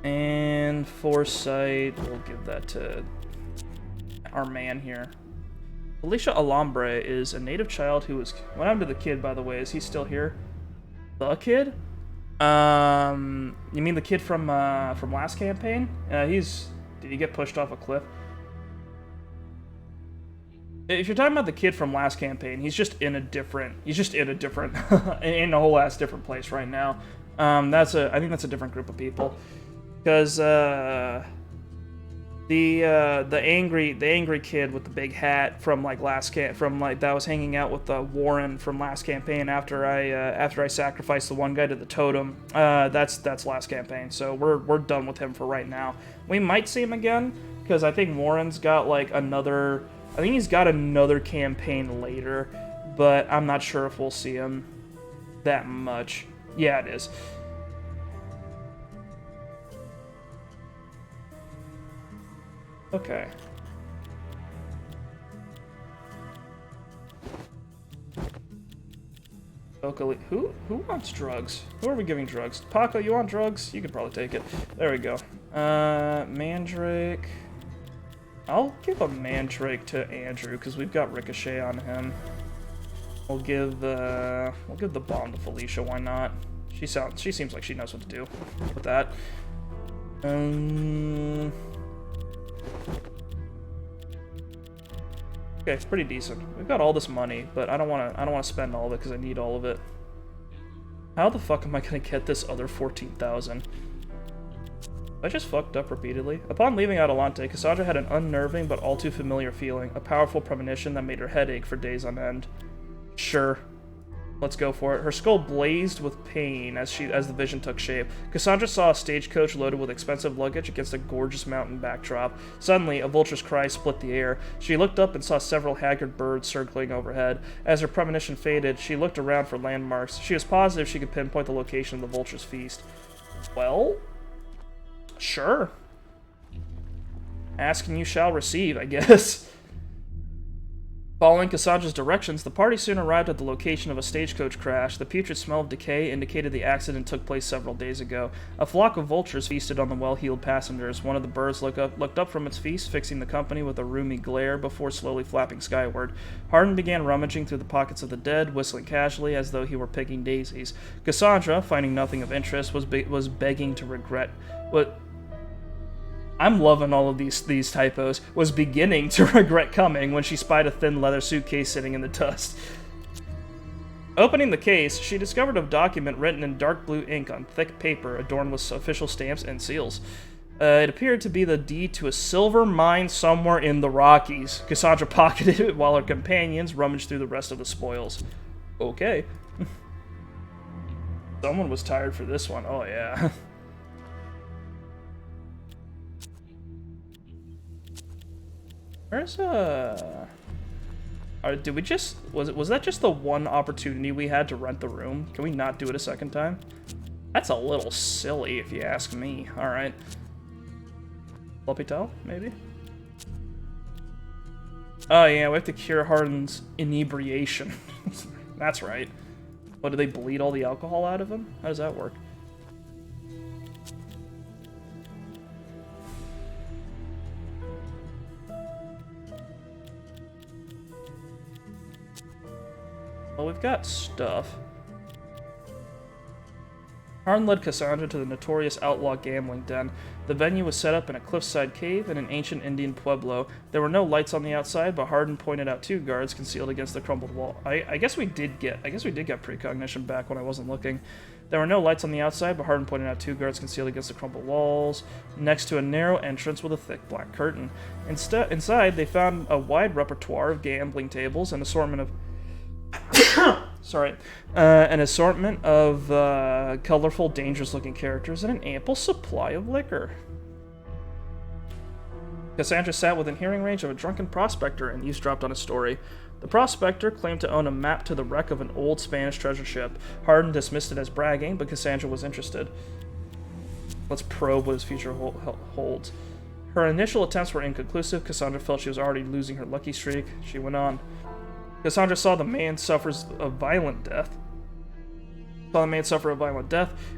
And foresight, we'll give that to our man here. Felicia Alambre is a native child who was... What happened to the kid, by the way? Is he still here? The kid? You mean the kid from last campaign? Did he get pushed off a cliff? If you're talking about the kid from last campaign, he's just in a different, in a whole ass different place right now. I think that's a different group of people, because the angry kid with the big hat from that was hanging out with Warren from last campaign after I sacrificed the one guy to the totem. That's last campaign, so we're done with him for right now. We might see him again because I think Warren's got another campaign later, but I'm not sure if we'll see him that much. Yeah, it is. Okay. Who wants drugs? Who are we giving drugs? Paco, you want drugs? You could probably take it. There we go. Mandrake. I'll give a Mandrake to Andrew because we've got Ricochet on him. We'll give the bomb to Felicia. Why not? She seems like she knows what to do with that. Okay, it's pretty decent. We've got all this money, but I don't want to spend all of it because I need all of it. How the fuck am I gonna get this other 14,000? I just fucked up repeatedly. Upon leaving Adelante, Cassandra had an unnerving but all too familiar feeling, a powerful premonition that made her head ache for days on end. Sure. Let's go for it. Her skull blazed with pain as the vision took shape. Cassandra saw a stagecoach loaded with expensive luggage against a gorgeous mountain backdrop. Suddenly, a vulture's cry split the air. She looked up and saw several haggard birds circling overhead. As her premonition faded, she looked around for landmarks. She was positive she could pinpoint the location of the vulture's feast. Well, sure. Ask and you shall receive, I guess. Following Cassandra's directions, the party soon arrived at the location of a stagecoach crash. The putrid smell of decay indicated the accident took place several days ago. A flock of vultures feasted on the well-heeled passengers. One of the birds looked up from its feast, fixing the company with a rheumy glare before slowly flapping skyward. Hardin began rummaging through the pockets of the dead, whistling casually as though he were picking daisies. Cassandra, finding nothing of interest, was begging to regret what... I'm loving all of these typos. Was beginning to regret coming when she spied a thin leather suitcase sitting in the dust. Opening the case, she discovered a document written in dark blue ink on thick paper adorned with official stamps and seals. It appeared to be the deed to a silver mine somewhere in the Rockies. Cassandra pocketed it while her companions rummaged through the rest of the spoils. Okay. Someone was tired for this one. Oh, yeah. Where's did we just was that just the one opportunity we had to rent the room? Can we not do it a second time? That's a little silly if you ask me. All right. L'Hôpital, maybe? Oh yeah, we have to cure Hardin's inebriation. That's right. What, do they bleed all the alcohol out of him? How does that work? Well, we've got stuff. Hardin led Cassandra to the notorious outlaw gambling den. The venue was set up in a cliffside cave in an ancient Indian pueblo. There were no lights on the outside, but Hardin pointed out 2 guards concealed against the crumbled wall. I guess we did get precognition back when I wasn't looking. There were no lights on the outside, but Hardin pointed out 2 guards concealed against the crumbled walls, next to a narrow entrance with a thick black curtain. Inside, they found a wide repertoire of gambling tables, an assortment of an assortment of colorful, dangerous-looking characters, and an ample supply of liquor. Cassandra sat within hearing range of a drunken prospector and eavesdropped on his story. The prospector claimed to own a map to the wreck of an old Spanish treasure ship. Hardin dismissed it as bragging, but Cassandra was interested. Let's probe what his future holds. Her initial attempts were inconclusive. Cassandra felt she was already losing her lucky streak. She went on. Cassandra saw the man suffers a violent death.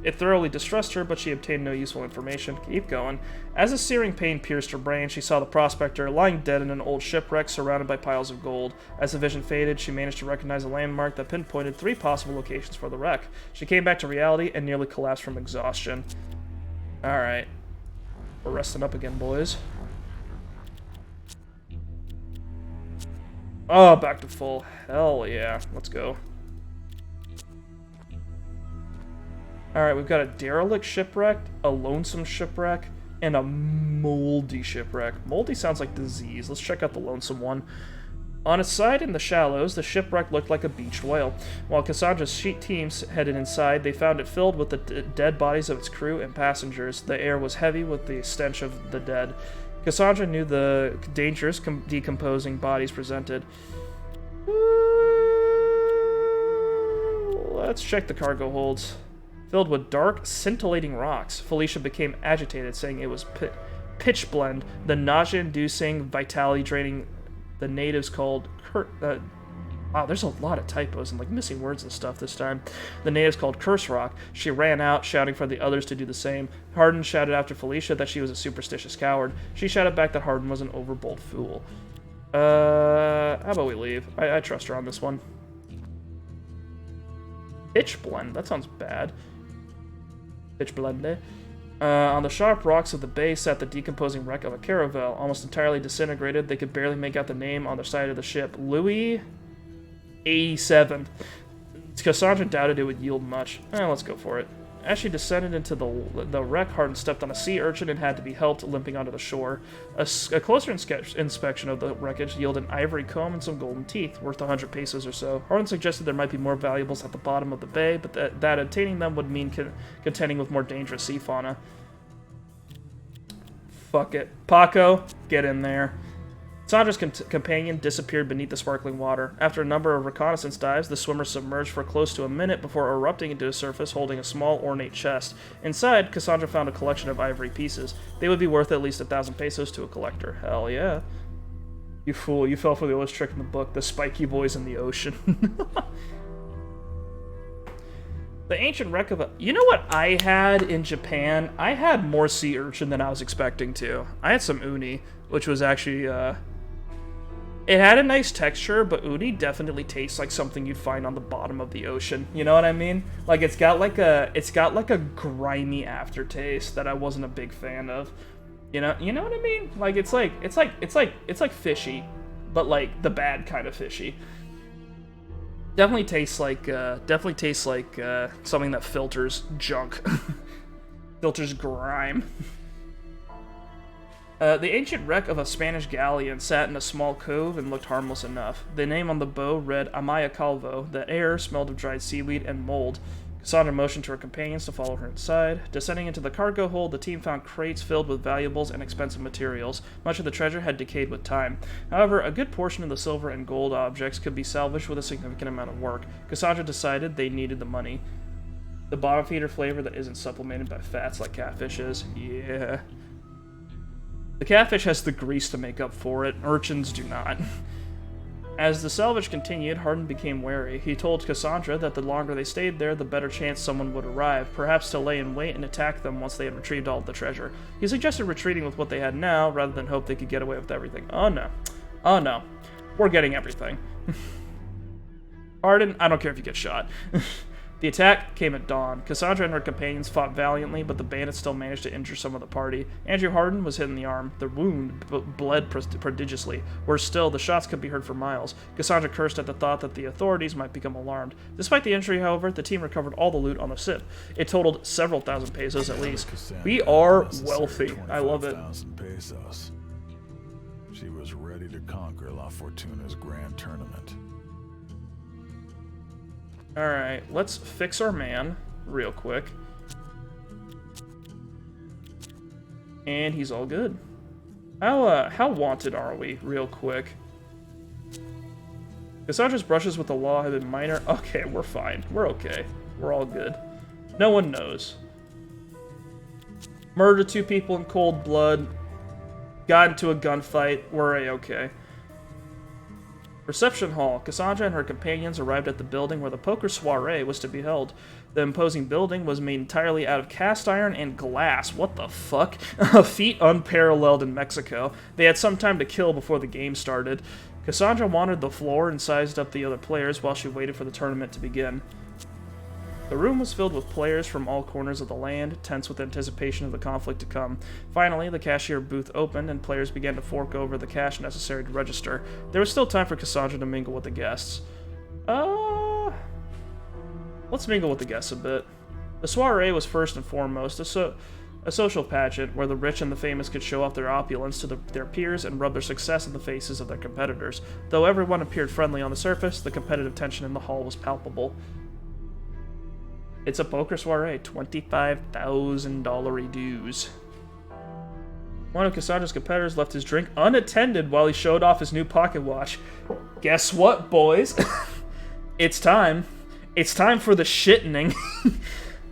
It thoroughly distressed her, but she obtained no useful information. Keep going. As a searing pain pierced her brain, she saw the prospector lying dead in an old shipwreck surrounded by piles of gold. As the vision faded, she managed to recognize a landmark that pinpointed 3 possible locations for the wreck. She came back to reality and nearly collapsed from exhaustion. Alright. We're resting up again, boys. Oh, back to full. Hell yeah. Let's go. Alright, we've got a derelict shipwreck, a lonesome shipwreck, and a moldy shipwreck. Moldy sounds like disease. Let's check out the lonesome one. On its side in the shallows, the shipwreck looked like a beached whale. While Cassandra's teams headed inside, they found it filled with the dead bodies of its crew and passengers. The air was heavy with the stench of the dead. Cassandra knew the dangerous, decomposing bodies presented. Let's check the cargo holds. Filled with dark, scintillating rocks, Felicia became agitated, saying it was pitch blend, the nausea-inducing, vitality-draining, the natives called wow, there's a lot of typos and like missing words and stuff this time. The natives called curse rock. She ran out, shouting for the others to do the same. Hardin shouted after Felicia that she was a superstitious coward. She shouted back that Hardin was an overbold fool. How about we leave? I trust her on this one. Pitch blend, that sounds bad. Pitch blende. On the sharp rocks of the bay sat the decomposing wreck of a caravel, almost entirely disintegrated. They could barely make out the name on the side of the ship. Louis 87. Cassandra doubted it would yield much. Let's go for it. As she descended into the wreck, Hardin stepped on a sea urchin and had to be helped, limping onto the shore. A closer inspection of the wreckage yielded an ivory comb and some golden teeth, worth 100 pesos or so. Hardin suggested there might be more valuables at the bottom of the bay, but that obtaining them would mean contending with more dangerous sea fauna. Fuck it. Paco, get in there. Cassandra's companion disappeared beneath the sparkling water. After a number of reconnaissance dives, the swimmer submerged for close to a minute before erupting into the surface holding a small, ornate chest. Inside, Cassandra found a collection of ivory pieces. They would be worth at least 1,000 pesos to a collector. Hell yeah. You fool, you fell for the oldest trick in the book, the spiky boys in the ocean. The ancient wreck of a... You know what I had in Japan? I had more sea urchin than I was expecting to. I had some uni, which was actually, It had a nice texture, but uni definitely tastes like something you'd find on the bottom of the ocean. You know what I mean? Like it's got like a grimy aftertaste that I wasn't a big fan of. You know what I mean? Like it's like fishy, but like the bad kind of fishy. Definitely tastes like something that filters junk. Filters grime. The ancient wreck of a Spanish galleon sat in a small cove and looked harmless enough. The name on the bow read Amaya Calvo. The air smelled of dried seaweed and mold. Cassandra motioned to her companions to follow her inside. Descending into the cargo hold, the team found crates filled with valuables and expensive materials. Much of the treasure had decayed with time. However, a good portion of the silver and gold objects could be salvaged with a significant amount of work. Cassandra decided they needed the money. The bottom feeder flavor that isn't supplemented by fats like catfish is. Yeah. The catfish has the grease to make up for it. Urchins do not. As the salvage continued, Hardin became wary. He told Cassandra that the longer they stayed there, the better chance someone would arrive, perhaps to lay in wait and attack them once they had retrieved all of the treasure. He suggested retreating with what they had now, rather than hope they could get away with everything. Oh no. Oh no. We're getting everything. Hardin, I don't care if you get shot. The attack came at dawn. Cassandra and her companions fought valiantly, but the bandits still managed to injure some of the party. Andrew Hardin was hit in the arm. The wound bled prodigiously. Worse still, the shots could be heard for miles. Cassandra cursed at the thought that the authorities might become alarmed. Despite the injury, however, the team recovered all the loot on the ship. It totaled several thousand pesos at least. We are wealthy. I love it. Pesos. She was ready to conquer La Fortuna's grand tournament. Alright, let's fix our man real quick. And he's all good. How wanted are we, real quick? Cassandra's brushes with the law have been minor. Okay, we're fine. We're okay. We're all good. No one knows. Murdered 2 people in cold blood. Got into a gunfight. We're a-okay. Reception Hall. Cassandra and her companions arrived at the building where the poker soiree was to be held. The imposing building was made entirely out of cast iron and glass. What the fuck? A feat unparalleled in Mexico. They had some time to kill before the game started. Cassandra wandered the floor and sized up the other players while she waited for the tournament to begin. The room was filled with players from all corners of the land, tense with anticipation of the conflict to come. Finally, the cashier booth opened, and players began to fork over the cash necessary to register. There was still time for Cassandra to mingle with the guests. Let's mingle with the guests a bit. The soiree was first and foremost a social pageant where the rich and the famous could show off their opulence to their peers and rub their success in the faces of their competitors. Though everyone appeared friendly on the surface, the competitive tension in the hall was palpable. It's a poker soiree, $25,000 dues. One of Cassandra's competitors left his drink unattended while he showed off his new pocket watch. Guess what, boys? It's time. It's time for the shittening.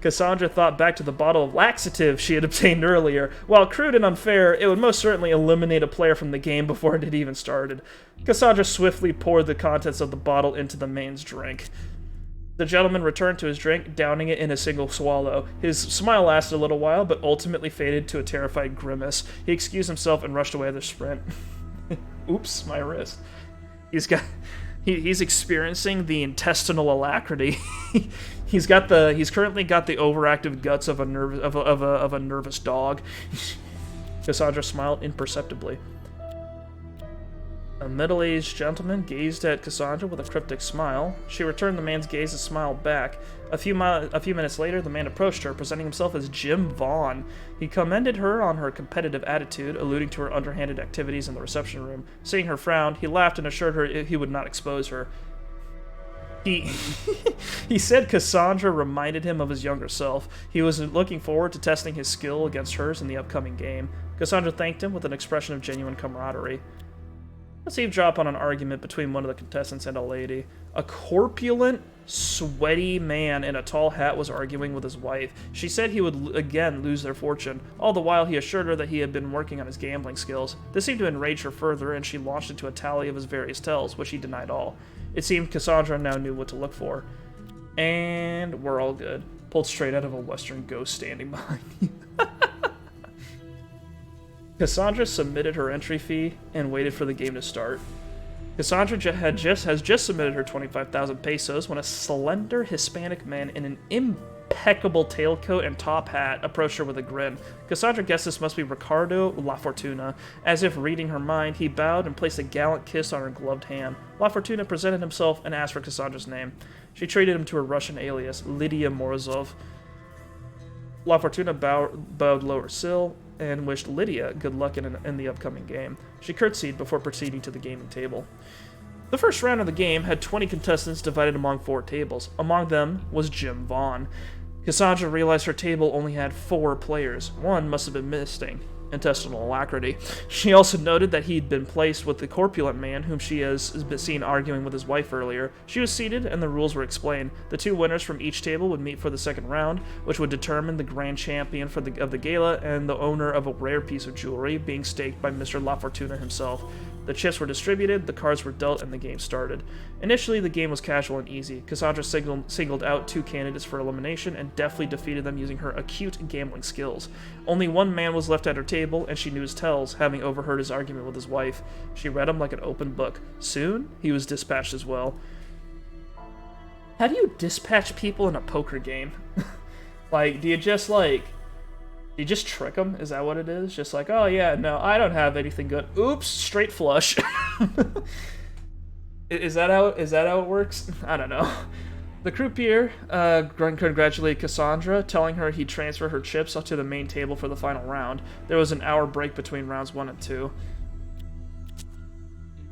Cassandra thought back to the bottle of laxative she had obtained earlier. While crude and unfair, it would most certainly eliminate a player from the game before it had even started. Cassandra swiftly poured the contents of the bottle into the man's drink. The gentleman returned to his drink, downing it in a single swallow. His smile lasted a little while, but ultimately faded to a terrified grimace. He excused himself and rushed away at the sprint. Oops, my wrist. He's experiencing the intestinal alacrity. He's currently got the overactive guts of a nervous dog. Cassandra smiled imperceptibly. A middle-aged gentleman gazed at Cassandra with a cryptic smile. She returned the man's gaze and smiled back. A few minutes later, the man approached her, presenting himself as Jim Vaughn. He commended her on her competitive attitude, alluding to her underhanded activities in the reception room. Seeing her frown, he laughed and assured her he would not expose her. He said Cassandra reminded him of his younger self. He was looking forward to testing his skill against hers in the upcoming game. Cassandra thanked him with an expression of genuine camaraderie. Let's eavesdrop on an argument between one of the contestants and a lady. A corpulent, sweaty man in a tall hat was arguing with his wife. She said he would again lose their fortune. All the while, he assured her that he had been working on his gambling skills. This seemed to enrage her further, and she launched into a tally of his various tells, which he denied all. It seemed Cassandra now knew what to look for. And we're all good. Pulled straight out of a Western ghost standing behind you. Cassandra submitted her entry fee and waited for the game to start. Cassandra has just submitted her 25,000 pesos when a slender Hispanic man in an impeccable tailcoat and top hat approached her with a grin. Cassandra guessed this must be Ricardo La Fortuna. As if reading her mind, he bowed and placed a gallant kiss on her gloved hand. La Fortuna presented himself and asked for Cassandra's name. She treated him to her Russian alias, Lydia Morozov. La Fortuna bowed lower still and wished Lydia good luck in the upcoming game. She curtsied before proceeding to the gaming table. The first round of the game had 20 contestants divided among 4 tables. Among them was Jim Vaughn. Cassandra realized her table only had 4 players. One must have been missing. Intestinal alacrity. She also noted that he'd been placed with the corpulent man whom she has been seen arguing with his wife earlier. She was seated and the rules were explained. The 2 winners from each table would meet for the second round, which would determine the grand champion of the gala and the owner of a rare piece of jewelry, being staked by Mr. La Fortuna himself. The chips were distributed, the cards were dealt, and the game started. Initially, the game was casual and easy. Cassandra singled out 2 candidates for elimination and deftly defeated them using her acute gambling skills. Only one man was left at her table, and she knew his tells, having overheard his argument with his wife. She read him like an open book. Soon, he was dispatched as well. How do you dispatch people in a poker game? Like, do you just trick them? Is that what it is? Just like, oh yeah, no, I don't have anything good. Oops, straight flush. Is that how it works? I don't know. The croupier congratulated Cassandra, telling her he'd transfer her chips up to the main table for the final round. There was an hour break between rounds 1 and 2.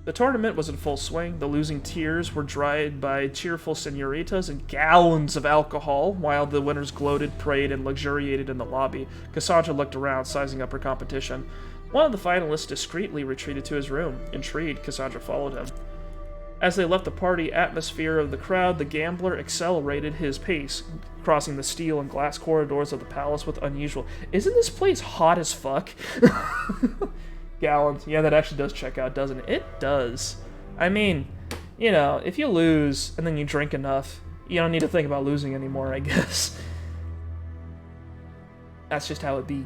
The tournament was in full swing. The losing tears were dried by cheerful senoritas and gallons of alcohol, while the winners gloated, prayed, and luxuriated in the lobby. Cassandra looked around, sizing up her competition. One of the finalists discreetly retreated to his room. Intrigued, Cassandra followed him. As they left the party atmosphere of the crowd, the gambler accelerated his pace, crossing the steel and glass corridors of the palace with unusual... Isn't this place hot as fuck? Gallons. Yeah, that actually does check out, doesn't it? It does. I mean, you know, if you lose and then you drink enough, you don't need to think about losing anymore, I guess. That's just how it be.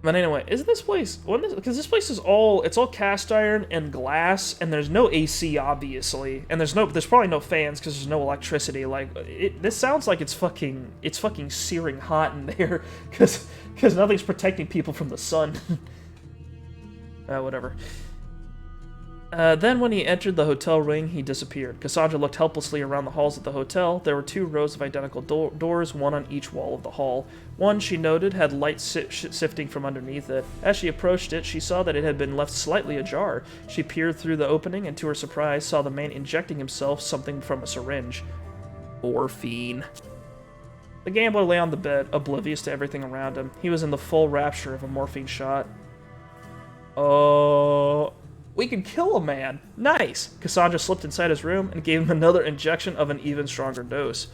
But anyway, is this place... Because this place is all... It's all cast iron and glass, and there's no AC, obviously. And there's probably no fans because there's no electricity. Like, this sounds like it's fucking searing hot in there because nothing's protecting people from the sun. Whatever. Then when he entered the hotel ring, he disappeared. Cassandra looked helplessly around the halls of the hotel. There were 2 rows of identical doors, one on each wall of the hall. One, she noted, had light sifting from underneath it. As she approached it, she saw that it had been left slightly ajar. She peered through the opening and, to her surprise, saw the man injecting himself something from a syringe. Morphine. The gambler lay on the bed, oblivious to everything around him. He was in the full rapture of a morphine shot. Oh... We can kill a man. Nice. Cassandra slipped inside his room and gave him another injection of an even stronger dose.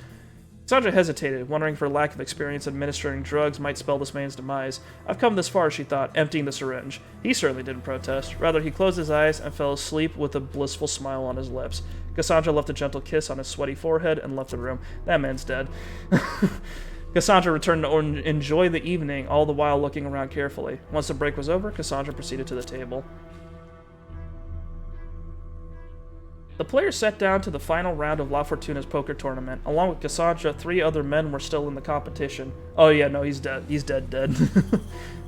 Cassandra hesitated, wondering if her lack of experience administering drugs might spell this man's demise. I've come this far, she thought, emptying the syringe. He certainly didn't protest. Rather, he closed his eyes and fell asleep with a blissful smile on his lips. Cassandra left a gentle kiss on his sweaty forehead and left the room. That man's dead. Cassandra returned to enjoy the evening, all the while looking around carefully. Once the break was over, Cassandra proceeded to the table. The players sat down to the final round of La Fortuna's poker tournament. Along with Cassandra, 3 other men were still in the competition. Oh yeah, no, he's dead. He's dead.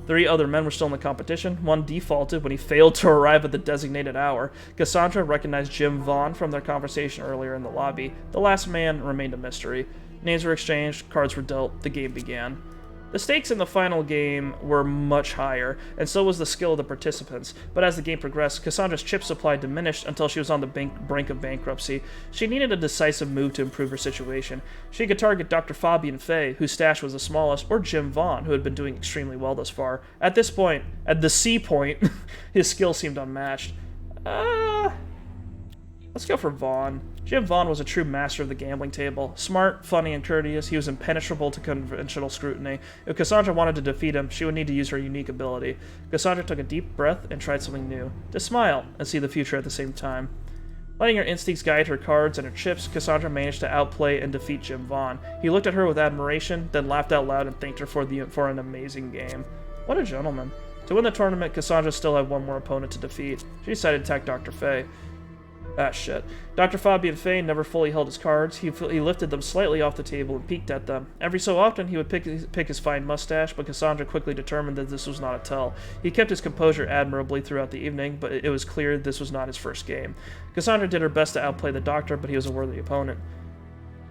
3 other men were still in the competition. One defaulted when he failed to arrive at the designated hour. Cassandra recognized Jim Vaughn from their conversation earlier in the lobby. The last man remained a mystery. Names were exchanged, cards were dealt, the game began. The stakes in the final game were much higher, and so was the skill of the participants, but as the game progressed, Cassandra's chip supply diminished until she was on the brink of bankruptcy. She needed a decisive move to improve her situation. She could target Dr. Fabian Fay, whose stash was the smallest, or Jim Vaughn, who had been doing extremely well thus far. At this point, at the C point, his skill seemed unmatched. Let's go for Vaughn. Jim Vaughn was a true master of the gambling table. Smart, funny, and courteous, he was impenetrable to conventional scrutiny. If Cassandra wanted to defeat him, she would need to use her unique ability. Cassandra took a deep breath and tried something new. To smile and see the future at the same time. Letting her instincts guide her cards and her chips, Cassandra managed to outplay and defeat Jim Vaughn. He looked at her with admiration, then laughed out loud and thanked her for an amazing game. What a gentleman. To win the tournament, Cassandra still had one more opponent to defeat. She decided to attack Dr. Fay. Ah, shit. Dr. Fabian Fay never fully held his cards. He lifted them slightly off the table and peeked at them. Every so often, he would pick his fine mustache, but Cassandra quickly determined that this was not a tell. He kept his composure admirably throughout the evening, but it was clear this was not his first game. Cassandra did her best to outplay the doctor, but he was a worthy opponent.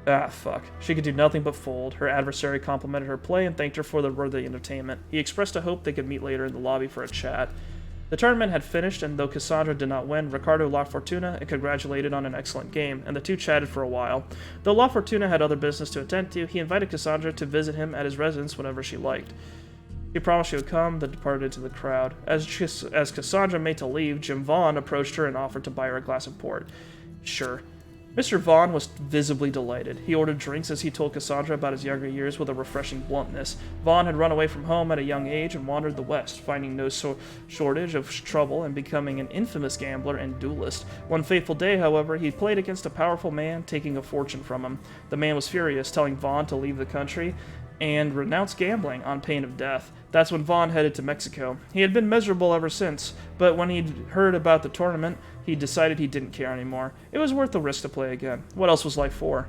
Ah, fuck. She could do nothing but fold. Her adversary complimented her play and thanked her for the worthy entertainment. He expressed a hope they could meet later in the lobby for a chat. The tournament had finished, and though Cassandra did not win, Ricardo La Fortuna congratulated on an excellent game, and the two chatted for a while. Though La Fortuna had other business to attend to, he invited Cassandra to visit him at his residence whenever she liked. She promised she would come, then departed into the crowd. As Cassandra made to leave, Jim Vaughn approached her and offered to buy her a glass of port. Sure. Mr. Vaughn was visibly delighted. He ordered drinks as he told Cassandra about his younger years with a refreshing bluntness. Vaughn had run away from home at a young age and wandered the West, finding no shortage of trouble and becoming an infamous gambler and duelist. One fateful day, however, he played against a powerful man, taking a fortune from him. The man was furious, telling Vaughn to leave the country and renounce gambling on pain of death. That's when Vaughn headed to Mexico. He had been miserable ever since, but when he'd heard about the tournament, he decided he didn't care anymore. It was worth the risk to play again. What else was life for?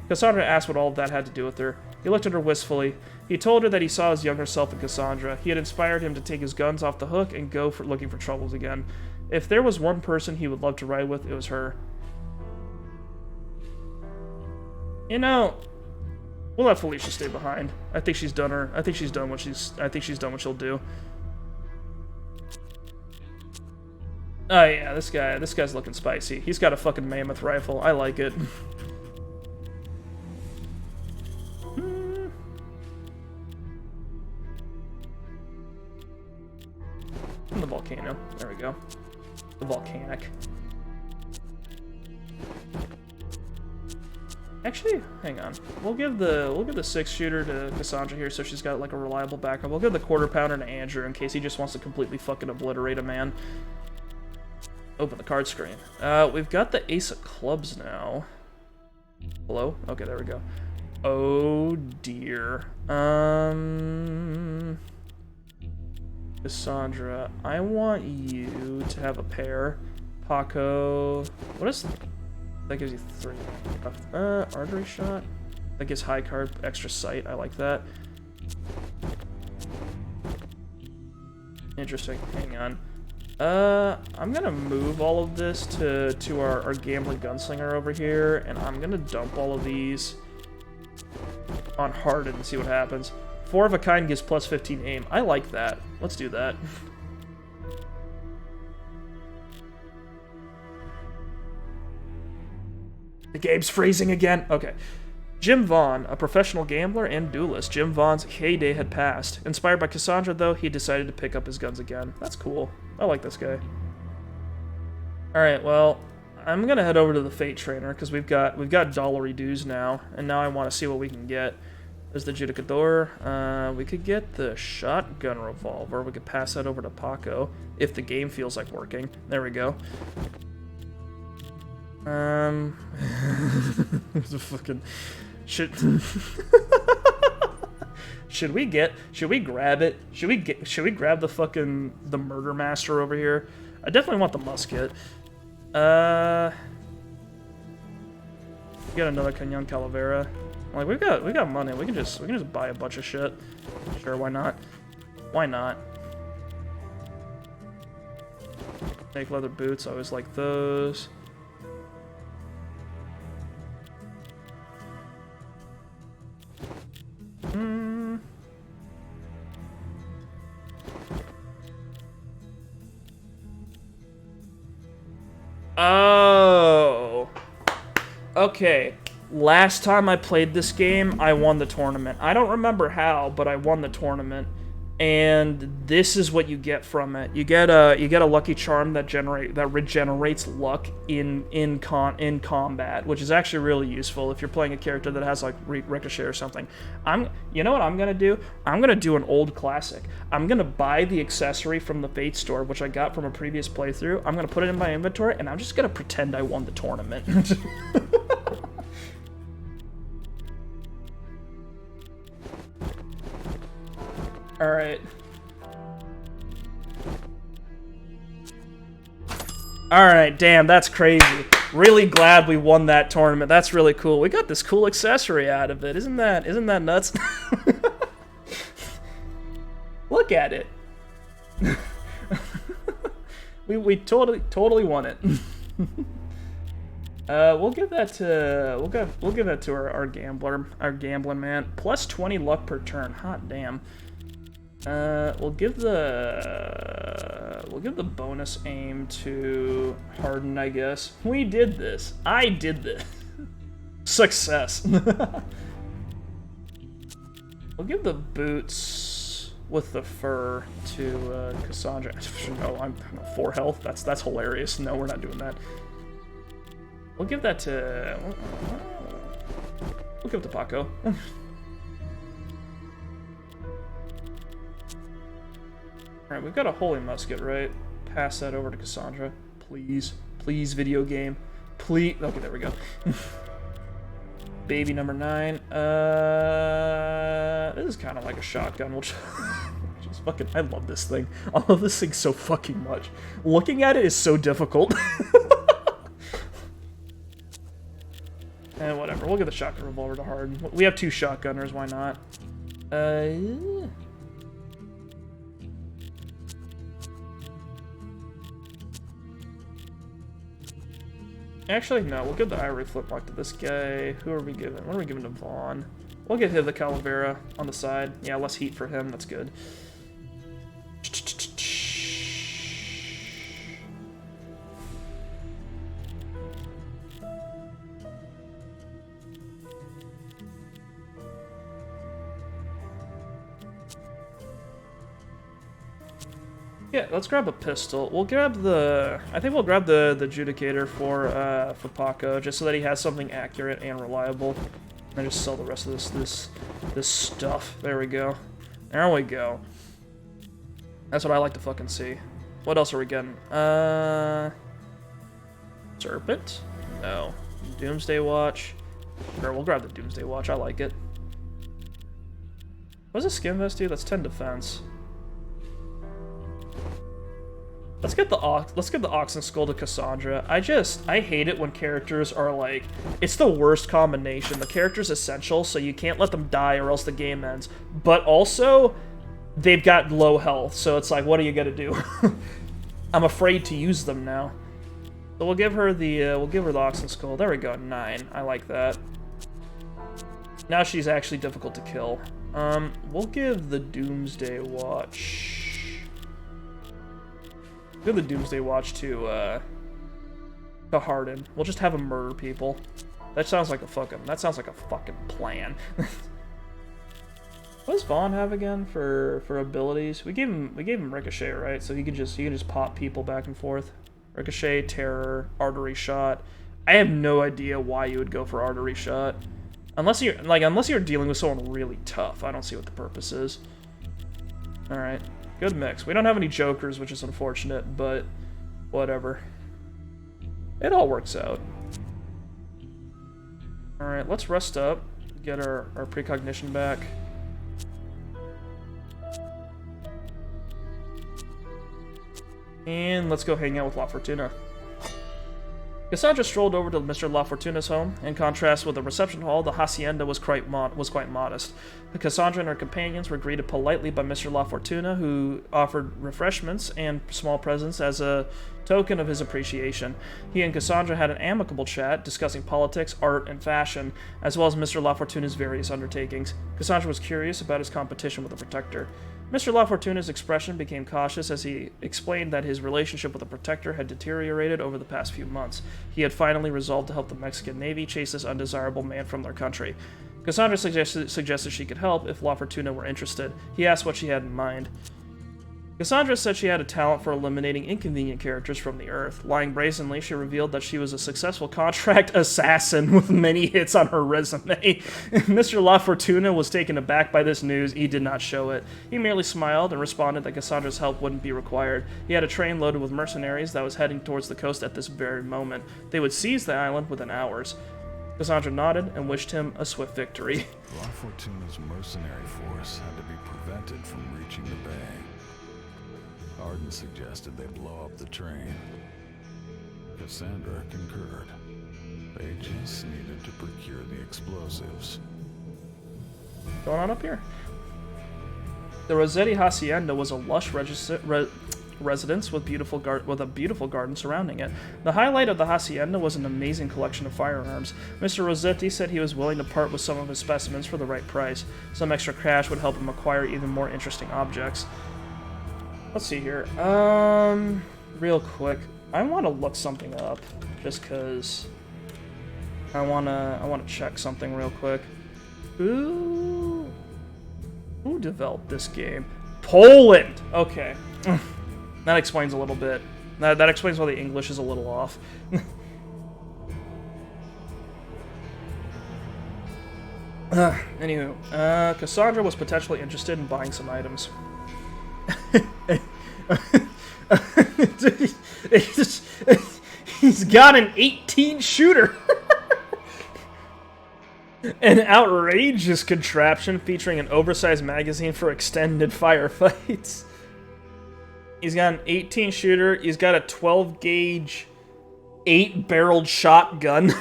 Cassandra asked what all of that had to do with her. He looked at her wistfully. He told her that he saw his younger self in Cassandra. He had inspired him to take his guns off the hook and go for looking for troubles again. If there was one person he would love to ride with, it was her. You know, we'll let Felicia stay behind. I think she's done her. I think she's done what she'll do. Oh yeah, this guy's looking spicy. He's got a fucking mammoth rifle. I like it. And the volcano. There we go. The volcanic. Actually, hang on. We'll give the 6-shooter to Cassandra here, so she's got like a reliable backup. We'll give the quarter pounder to Andrew in case he just wants to completely fucking obliterate a man. Open the card screen. We've got the Ace of Clubs now. Hello? Okay, there we go. Oh dear. Cassandra, I want you to have a pair. Paco. What is that? Gives you 3. Artery shot. That gives high card extra sight. I like that. Interesting. Hang on. I'm gonna move all of this to our gambling gunslinger over here, and I'm gonna dump all of these on Hardened and see what happens. 4 of a kind gives plus 15 aim. I like that. Let's do that. The game's freezing again. Okay. Jim Vaughn, a professional gambler and duelist. Jim Vaughn's heyday had passed. Inspired by Cassandra, though, he decided to pick up his guns again. That's cool. I like this guy. Alright, well, I'm gonna head over to the Fate Trainer, because we've got dollary dues now, and now I want to see what we can get. There's the Judicador. We could get the shotgun revolver. We could pass that over to Paco, if the game feels like working. There we go. There's a fucking... Should we grab it? Should we grab the fucking Murder Master over here? I definitely want the musket. Got another Canyon Calavera. Like we got money. We can just buy a bunch of shit. Sure, why not? Why not? Snake leather boots. I always like those. Oh. Okay. Last time I played this game, I won the tournament. I don't remember how, but I won the tournament. And this is what you get from it. You get a lucky charm that regenerates luck in combat, which is actually really useful if you're playing a character that has like ricochet or something. You know what I'm gonna do? I'm gonna do an old classic. I'm gonna buy the accessory from the Fate store, which I got from a previous playthrough. I'm gonna put it in my inventory, and I'm just gonna pretend I won the tournament. Alright. Alright, damn, that's crazy. Really glad we won that tournament. That's really cool. We got this cool accessory out of it. Isn't that nuts? Look at it. we totally won it. We'll give that to our gambling man. Plus 20 luck per turn. Hot damn. We'll give the bonus aim to Harden, I guess. We did this. I did this. Success. We'll give the boots with the fur to Cassandra. No, I'm 4 health. That's hilarious. No, we're not doing that. We'll give that to. We'll give it to Paco. Alright, we've got a holy musket, right? Pass that over to Cassandra. Please. Please, video game. Please. Okay, there we go. Baby number 9. This is kind of like a shotgun, which is fucking. I love this thing. I love this thing so fucking much. Looking at it is so difficult. And whatever. We'll give the shotgun revolver to Harden. We have 2 shotgunners. Why not? Actually, no. We'll give the ivory flintlock to this guy. Who are we giving? What are we giving to Vaughn? We'll give him the Calavera on the side. Yeah, less heat for him. That's good. Yeah, let's grab a pistol. We'll grab the. I think we'll grab the Judicator for Paco, just so that he has something accurate and reliable. And then just sell the rest of this stuff. There we go. There we go. That's what I like to fucking see. What else are we getting? Serpent? No. Doomsday Watch. Sure, we'll grab the Doomsday Watch. I like it. What does a skin vest do? That's 10 defense. Let's get the Oxen Skull to Cassandra. I hate it when characters are like, it's the worst combination. The character's essential, so you can't let them die or else the game ends. But also, they've got low health, so it's like, what are you gonna do? I'm afraid to use them now. So we'll give her the Oxen Skull. There we go, 9. I like that. Now she's actually difficult to kill. We'll give the Doomsday Watch. Give the Doomsday Watch to Harden. We'll just have him murder people. That sounds like a fucking plan. What does Vaughn have again for abilities? We gave him Ricochet, right? So he can just pop people back and forth. Ricochet, Terror, Artery Shot. I have no idea why you would go for Artery Shot. Unless you're dealing with someone really tough. I don't see what the purpose is. Alright. Good mix. We don't have any jokers, which is unfortunate, but whatever. It all works out. Alright, let's rest up. Get our precognition back. And let's go hang out with La Fortuna. Cassandra strolled over to Mr. La Fortuna's home. In contrast with the reception hall, the hacienda was quite modest. Cassandra and her companions were greeted politely by Mr. La Fortuna, who offered refreshments and small presents as a token of his appreciation. He and Cassandra had an amicable chat, discussing politics, art, and fashion, as well as Mr. La Fortuna's various undertakings. Cassandra was curious about his competition with the Protector. Mr. La Fortuna's expression became cautious as he explained that his relationship with the Protector had deteriorated over the past few months. He had finally resolved to help the Mexican Navy chase this undesirable man from their country. Cassandra suggested she could help if La Fortuna were interested. He asked what she had in mind. Cassandra said she had a talent for eliminating inconvenient characters from the Earth. Lying brazenly, she revealed that she was a successful contract assassin with many hits on her resume. Mr. La Fortuna was taken aback by this news. He did not show it. He merely smiled and responded that Cassandra's help wouldn't be required. He had a train loaded with mercenaries that was heading towards the coast at this very moment. They would seize the island within hours. Cassandra nodded and wished him a swift victory. La Fortuna's mercenary force had to be prevented from reaching the bay. Arden suggested they blow up the train. Cassandra concurred. They just needed to procure the explosives. What's going on up here? The Rossetti Hacienda was a lush residence with a beautiful garden surrounding it. The highlight of the hacienda was an amazing collection of firearms. Mr. Rossetti said he was willing to part with some of his specimens for the right price. Some extra cash would help him acquire even more interesting objects. Let's see here. Real quick, I want to look something up, just cause I wanna check something real quick. Who developed this game? Poland. Okay, that explains a little bit. That explains why the English is a little off. Anywho, Cassandra was potentially interested in buying some items. He's got an 18 shooter. An outrageous contraption featuring an oversized magazine for extended firefights. He's got an 18 shooter. He's got a 12 gauge 8-barreled shotgun.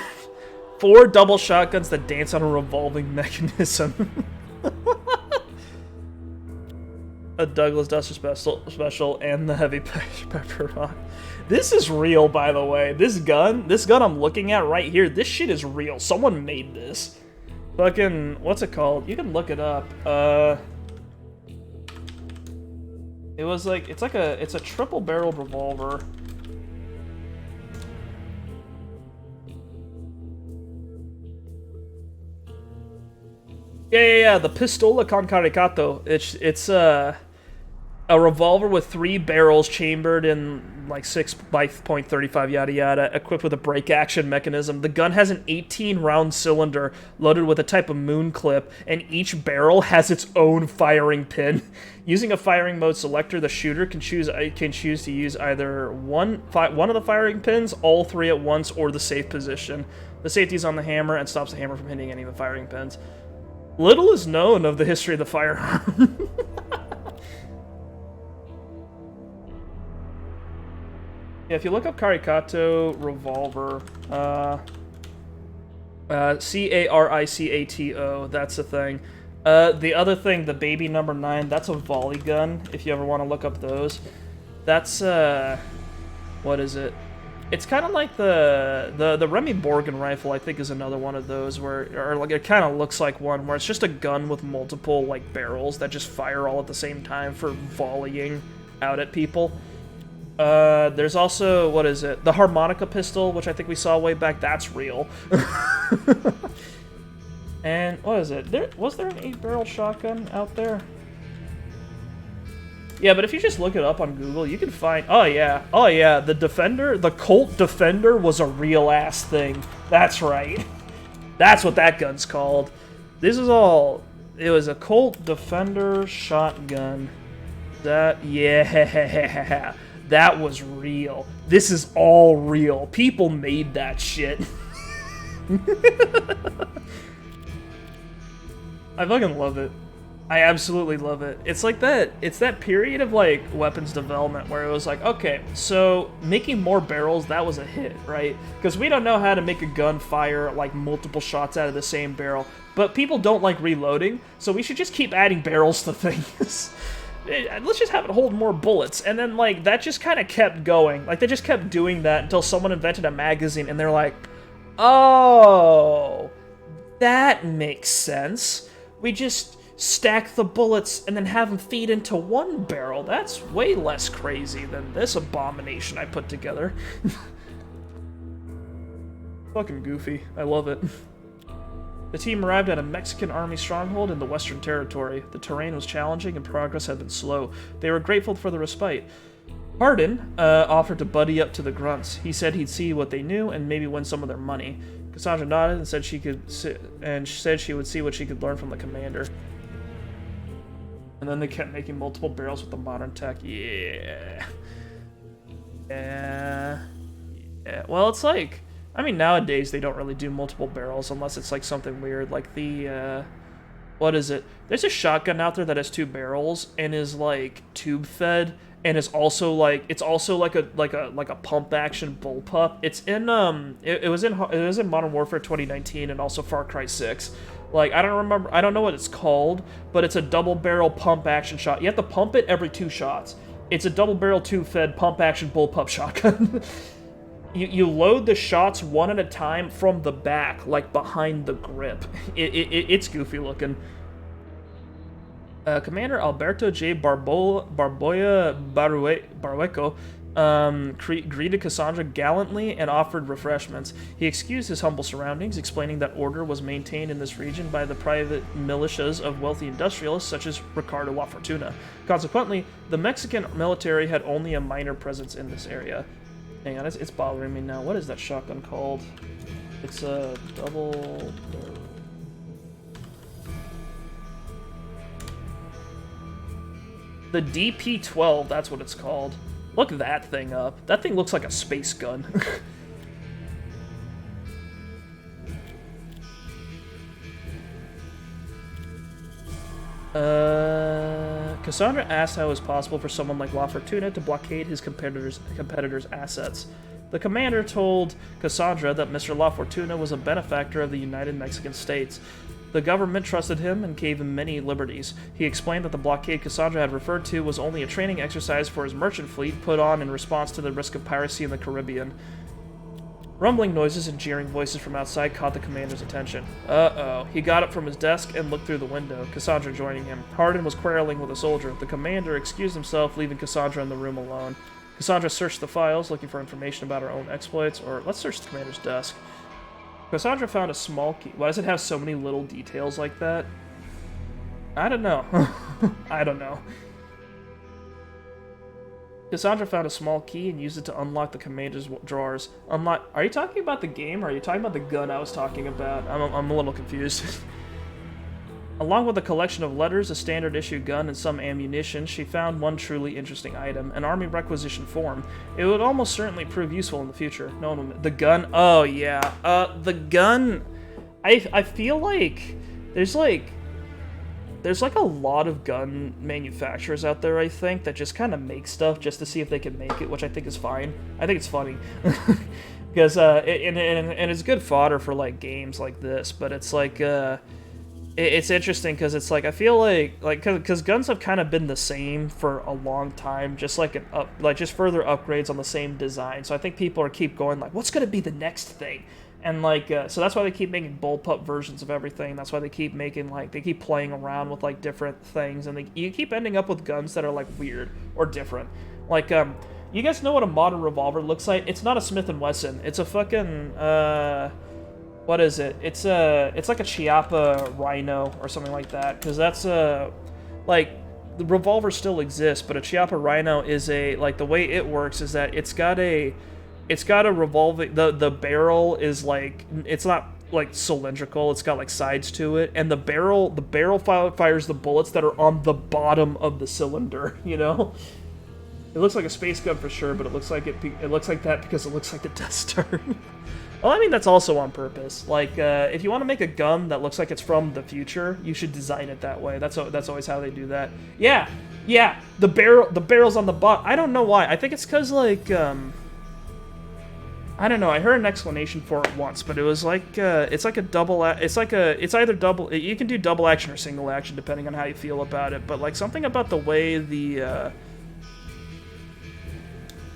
4 double shotguns that dance on a revolving mechanism. A Douglas Duster special, and the heavy pepper pot. This is real, by the way. This gun I'm looking at right here, this shit is real. Someone made this. Fucking, what's it called? You can look it up. It was like, it's a triple-barreled revolver. Yeah, the Pistola con Caricato. It's a revolver with 3 barrels chambered in like 6.35 yada yada, equipped with a break action mechanism. The gun has an 18-round cylinder loaded with a type of moon clip, and each barrel has its own firing pin. Using a firing mode selector, the shooter can choose to use either one of the firing pins, all 3 at once, or the safe position. The safety is on the hammer and stops the hammer from hitting any of the firing pins. Little is known of the history of the firearm. Yeah, if you look up Caricato revolver, Caricato, that's the thing. The other thing, the baby number 9, that's a volley gun, if you ever want to look up those. That's, what is it? It's kind of like the Remy Borgen rifle, I think, is another one of those or like it kind of looks like one where it's just a gun with multiple like barrels that just fire all at the same time for volleying out at people. There's also, what is it? The harmonica pistol, which I think we saw way back. That's real. And what is it? Was there an 8-barrel shotgun out there? Yeah, but if you just look it up on Google, you can find... Oh, yeah. The Defender, the Colt Defender was a real-ass thing. That's right. That's what that gun's called. This is all... It was a Colt Defender shotgun. Yeah. That was real. This is all real. People made that shit. I fucking love it. I absolutely love it. It's like that. It's that period of like weapons development where it was like, okay, so making more barrels, that was a hit, right? Because we don't know how to make a gun fire like multiple shots out of the same barrel, but people don't like reloading, so we should just keep adding barrels to things. Let's just have it hold more bullets. And then like that just kind of kept going. Like they just kept doing that until someone invented a magazine, and they're like, oh, that makes sense. We just stack the bullets and then have them feed into one barrel. That's way less crazy than this abomination I put together. Fucking goofy. I love it. The team arrived at a Mexican army stronghold in the Western Territory. The terrain was challenging and progress had been slow. They were grateful for the respite. Hardin offered to buddy up to the grunts. He said he'd see what they knew and maybe win some of their money. Cassandra nodded and said she would see what she could learn from the commander. And then they kept making multiple barrels with the modern tech. Yeah. Well, it's like, I mean, nowadays they don't really do multiple barrels unless it's like something weird, like the, what is it? There's a shotgun out there that has 2 barrels and is like tube fed and is also like, it's also like a pump action bullpup. It's in it was in Modern Warfare 2019 and also Far Cry 6. Like, I don't know what it's called, but it's a double barrel pump action shot. You have to pump it every 2 shots. It's a double barrel tube fed pump action bullpup shotgun. You load the shots one at a time from the back, like behind the grip. It's goofy looking. Commander Alberto J. Barboya Barueco greeted Cassandra gallantly and offered refreshments. He excused his humble surroundings, explaining that order was maintained in this region by the private militias of wealthy industrialists such as Ricardo La Fortuna. Consequently, the Mexican military had only a minor presence in this area. Hang on, it's bothering me now. What is that shotgun called? It's a double... The DP-12, that's what it's called. Look that thing up. That thing looks like a space gun. Cassandra asked how it was possible for someone like La Fortuna to blockade his competitor's assets. The commander told Cassandra that Mr. La Fortuna was a benefactor of the United Mexican States. The government trusted him and gave him many liberties. He explained that the blockade Cassandra had referred to was only a training exercise for his merchant fleet put on in response to the risk of piracy in the Caribbean. Rumbling noises and jeering voices from outside caught the commander's attention. Uh-oh. He got up from his desk and looked through the window, Cassandra joining him. Hardin was quarreling with a soldier. The commander excused himself, leaving Cassandra in the room alone. Cassandra searched the files, looking for information about her own exploits, or let's search the commander's desk. Cassandra found a small key. Why does it have so many little details like that? I don't know. I don't know. Cassandra found a small key and used it to unlock the commander's drawers. Unlock. Are you talking about the game, or are you talking about the gun I was talking about? I'm a little confused. Along with a collection of letters, a standard issue gun, and some ammunition, she found one truly interesting item, an army requisition form. It would almost certainly prove useful in the future. No one will... The gun? Oh, yeah. The gun... I feel like there's like a lot of gun manufacturers out there, I think, that just kind of make stuff just to see if they can make it, which I think is fine. I think it's funny. Because, and it's good fodder for, like, games like this, but it's like, it's interesting because it's like I feel like because guns have kind of been the same for a long time, just like just further upgrades on the same design. So I think people keep going like, what's gonna be the next thing? And like so that's why they keep making bullpup versions of everything. That's why they keep making they keep playing around with like different things, and you keep ending up with guns that are like weird or different. Like you guys know what a modern revolver looks like? It's not a Smith & Wesson. It's a fucking what is it? It's like a Chiappa Rhino or something like that, because that's like the revolver still exists, but a Chiappa Rhino is like the way it works is that it's got a revolving the barrel is like it's not like cylindrical, it's got like sides to it, and the barrel fires the bullets that are on the bottom of the cylinder, you know? It looks like a space gun for sure, but it looks like that because it looks like the Death Star. Well, I mean, that's also on purpose. Like, if you want to make a gun that looks like it's from the future, you should design it that way. That's always how they do that. Yeah, yeah. The barrel's on the bottom. I don't know why. I think it's because like, I don't know. I heard an explanation for it once, but it was like, it's like a double. It's either double. You can do double action or single action depending on how you feel about it. But like something about the way the,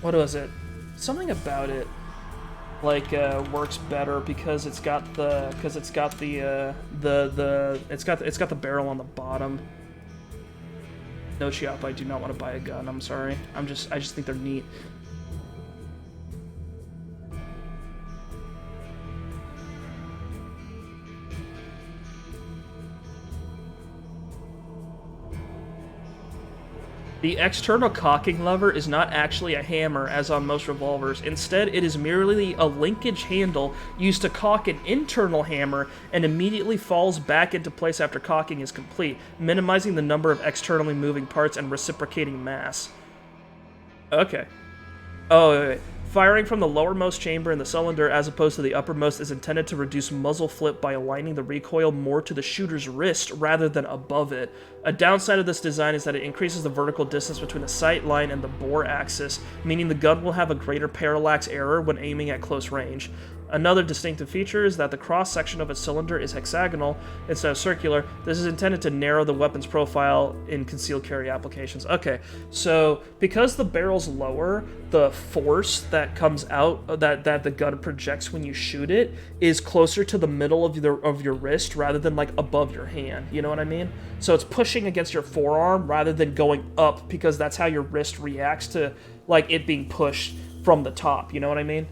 what was it? Something about it. Like works better because it's got the barrel on the bottom. No, Chiap, I do not want to buy a gun. I'm sorry. I just think they're neat. The external cocking lever is not actually a hammer, as on most revolvers. Instead, it is merely a linkage handle used to cock an internal hammer and immediately falls back into place after cocking is complete, minimizing the number of externally moving parts and reciprocating mass. Okay. Oh, wait. Firing from the lowermost chamber in the cylinder as opposed to the uppermost is intended to reduce muzzle flip by aligning the recoil more to the shooter's wrist rather than above it. A downside of this design is that it increases the vertical distance between the sight line and the bore axis, meaning the gun will have a greater parallax error when aiming at close range. Another distinctive feature is that the cross-section of a cylinder is hexagonal instead of circular. This is intended to narrow the weapon's profile in concealed carry applications. Okay, so because the barrel's lower, the force that comes out, that the gun projects when you shoot it, is closer to the middle of your wrist rather than like above your hand. You know what I mean? So it's pushing against your forearm rather than going up because that's how your wrist reacts to like it being pushed from the top. You know what I mean?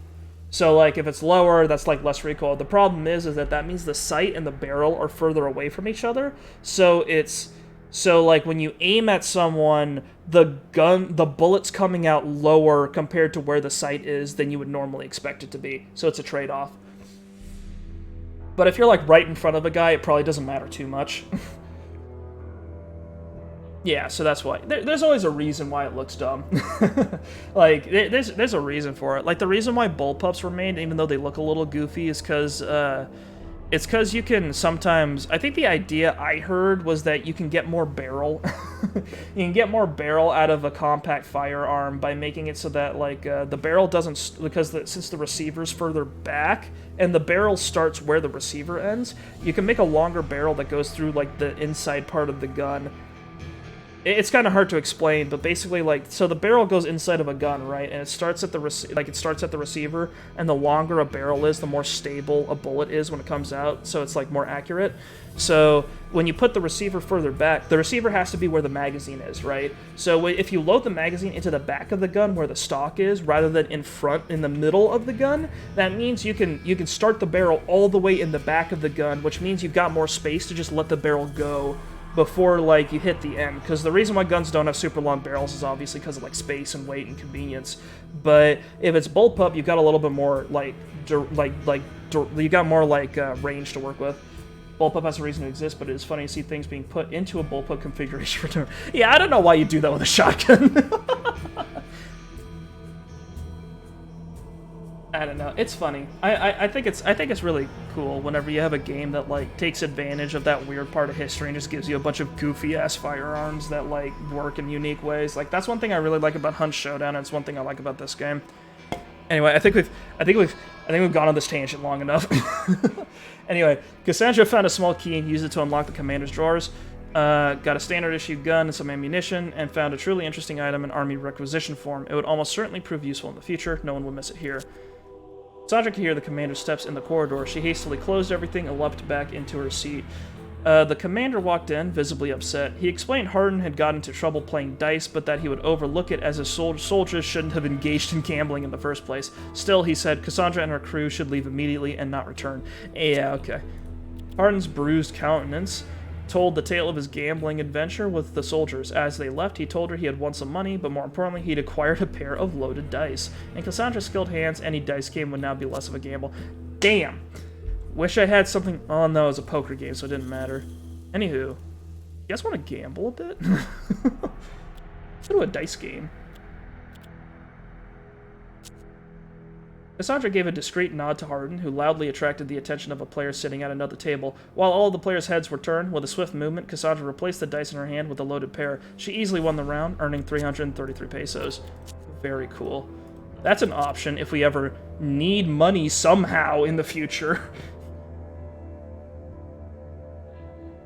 So, like, if it's lower, that's, like, less recoil. The problem is that means the sight and the barrel are further away from each other. So, like, when you aim at someone, the bullet's coming out lower compared to where the sight is than you would normally expect it to be. So, it's a trade-off. But if you're, like, right in front of a guy, it probably doesn't matter too much. Yeah, so that's why. There's always a reason why it looks dumb. Like, there's a reason for it. Like, the reason why bullpups were made, even though they look a little goofy, is because it's because you can sometimes... I think the idea I heard was that you can get more barrel. You can get more barrel out of a compact firearm by making it so that, like, the barrel doesn't... Because since the receiver's further back, and the barrel starts where the receiver ends, you can make a longer barrel that goes through, like, the inside part of the gun. It's kind of hard to explain, but basically, like, so the barrel goes inside of a gun, right? And it starts at the receiver, and the longer a barrel is, the more stable a bullet is when it comes out, so it's, like, more accurate. So when you put the receiver further back, the receiver has to be where the magazine is, right? So if you load the magazine into the back of the gun where the stock is, rather than in front, in the middle of the gun, that means you can start the barrel all the way in the back of the gun, which means you've got more space to just let the barrel go before, like, you hit the end. Because the reason why guns don't have super long barrels is obviously because of, like, space and weight and convenience. But if it's bullpup, you've got a little bit more, like, you got more, like, range to work with. Bullpup has a reason to exist, but it is funny to see things being put into a bullpup configuration for... Yeah, I don't know why you do that with a shotgun. I don't know. It's funny. I think it's really cool whenever you have a game that, like, takes advantage of that weird part of history and just gives you a bunch of goofy ass firearms that, like, work in unique ways. Like, that's one thing I really like about Hunt Showdown, and it's one thing I like about this game. Anyway, I think we've gone on this tangent long enough. Anyway, Cassandra found a small key and used it to unlock the commander's drawers. Got a standard issue gun and some ammunition, and found a truly interesting item in Army requisition form. It would almost certainly prove useful in the future. No one will miss it here. Sandra could hear the commander's steps in the corridor. She hastily closed everything and leapt back into her seat. The commander walked in, visibly upset. He explained Hardin had got into trouble playing dice, but that he would overlook it as his soldiers shouldn't have engaged in gambling in the first place. Still, he said, Cassandra and her crew should leave immediately and not return. Yeah, okay. Hardin's bruised countenance told the tale of his gambling adventure with the soldiers. As they left, he told her he had won some money, but more importantly, he'd acquired a pair of loaded dice. In Cassandra's skilled hands, any dice game would now be less of a gamble. Damn! Wish I had something... Oh no, it was a poker game, so it didn't matter. Anywho, you guys want to gamble a bit? Let's go to a dice game. Cassandra gave a discreet nod to Hardin, who loudly attracted the attention of a player sitting at another table. While all of the players' heads were turned, with a swift movement, Cassandra replaced the dice in her hand with a loaded pair. She easily won the round, earning 333 pesos. Very cool. That's an option if we ever need money somehow in the future.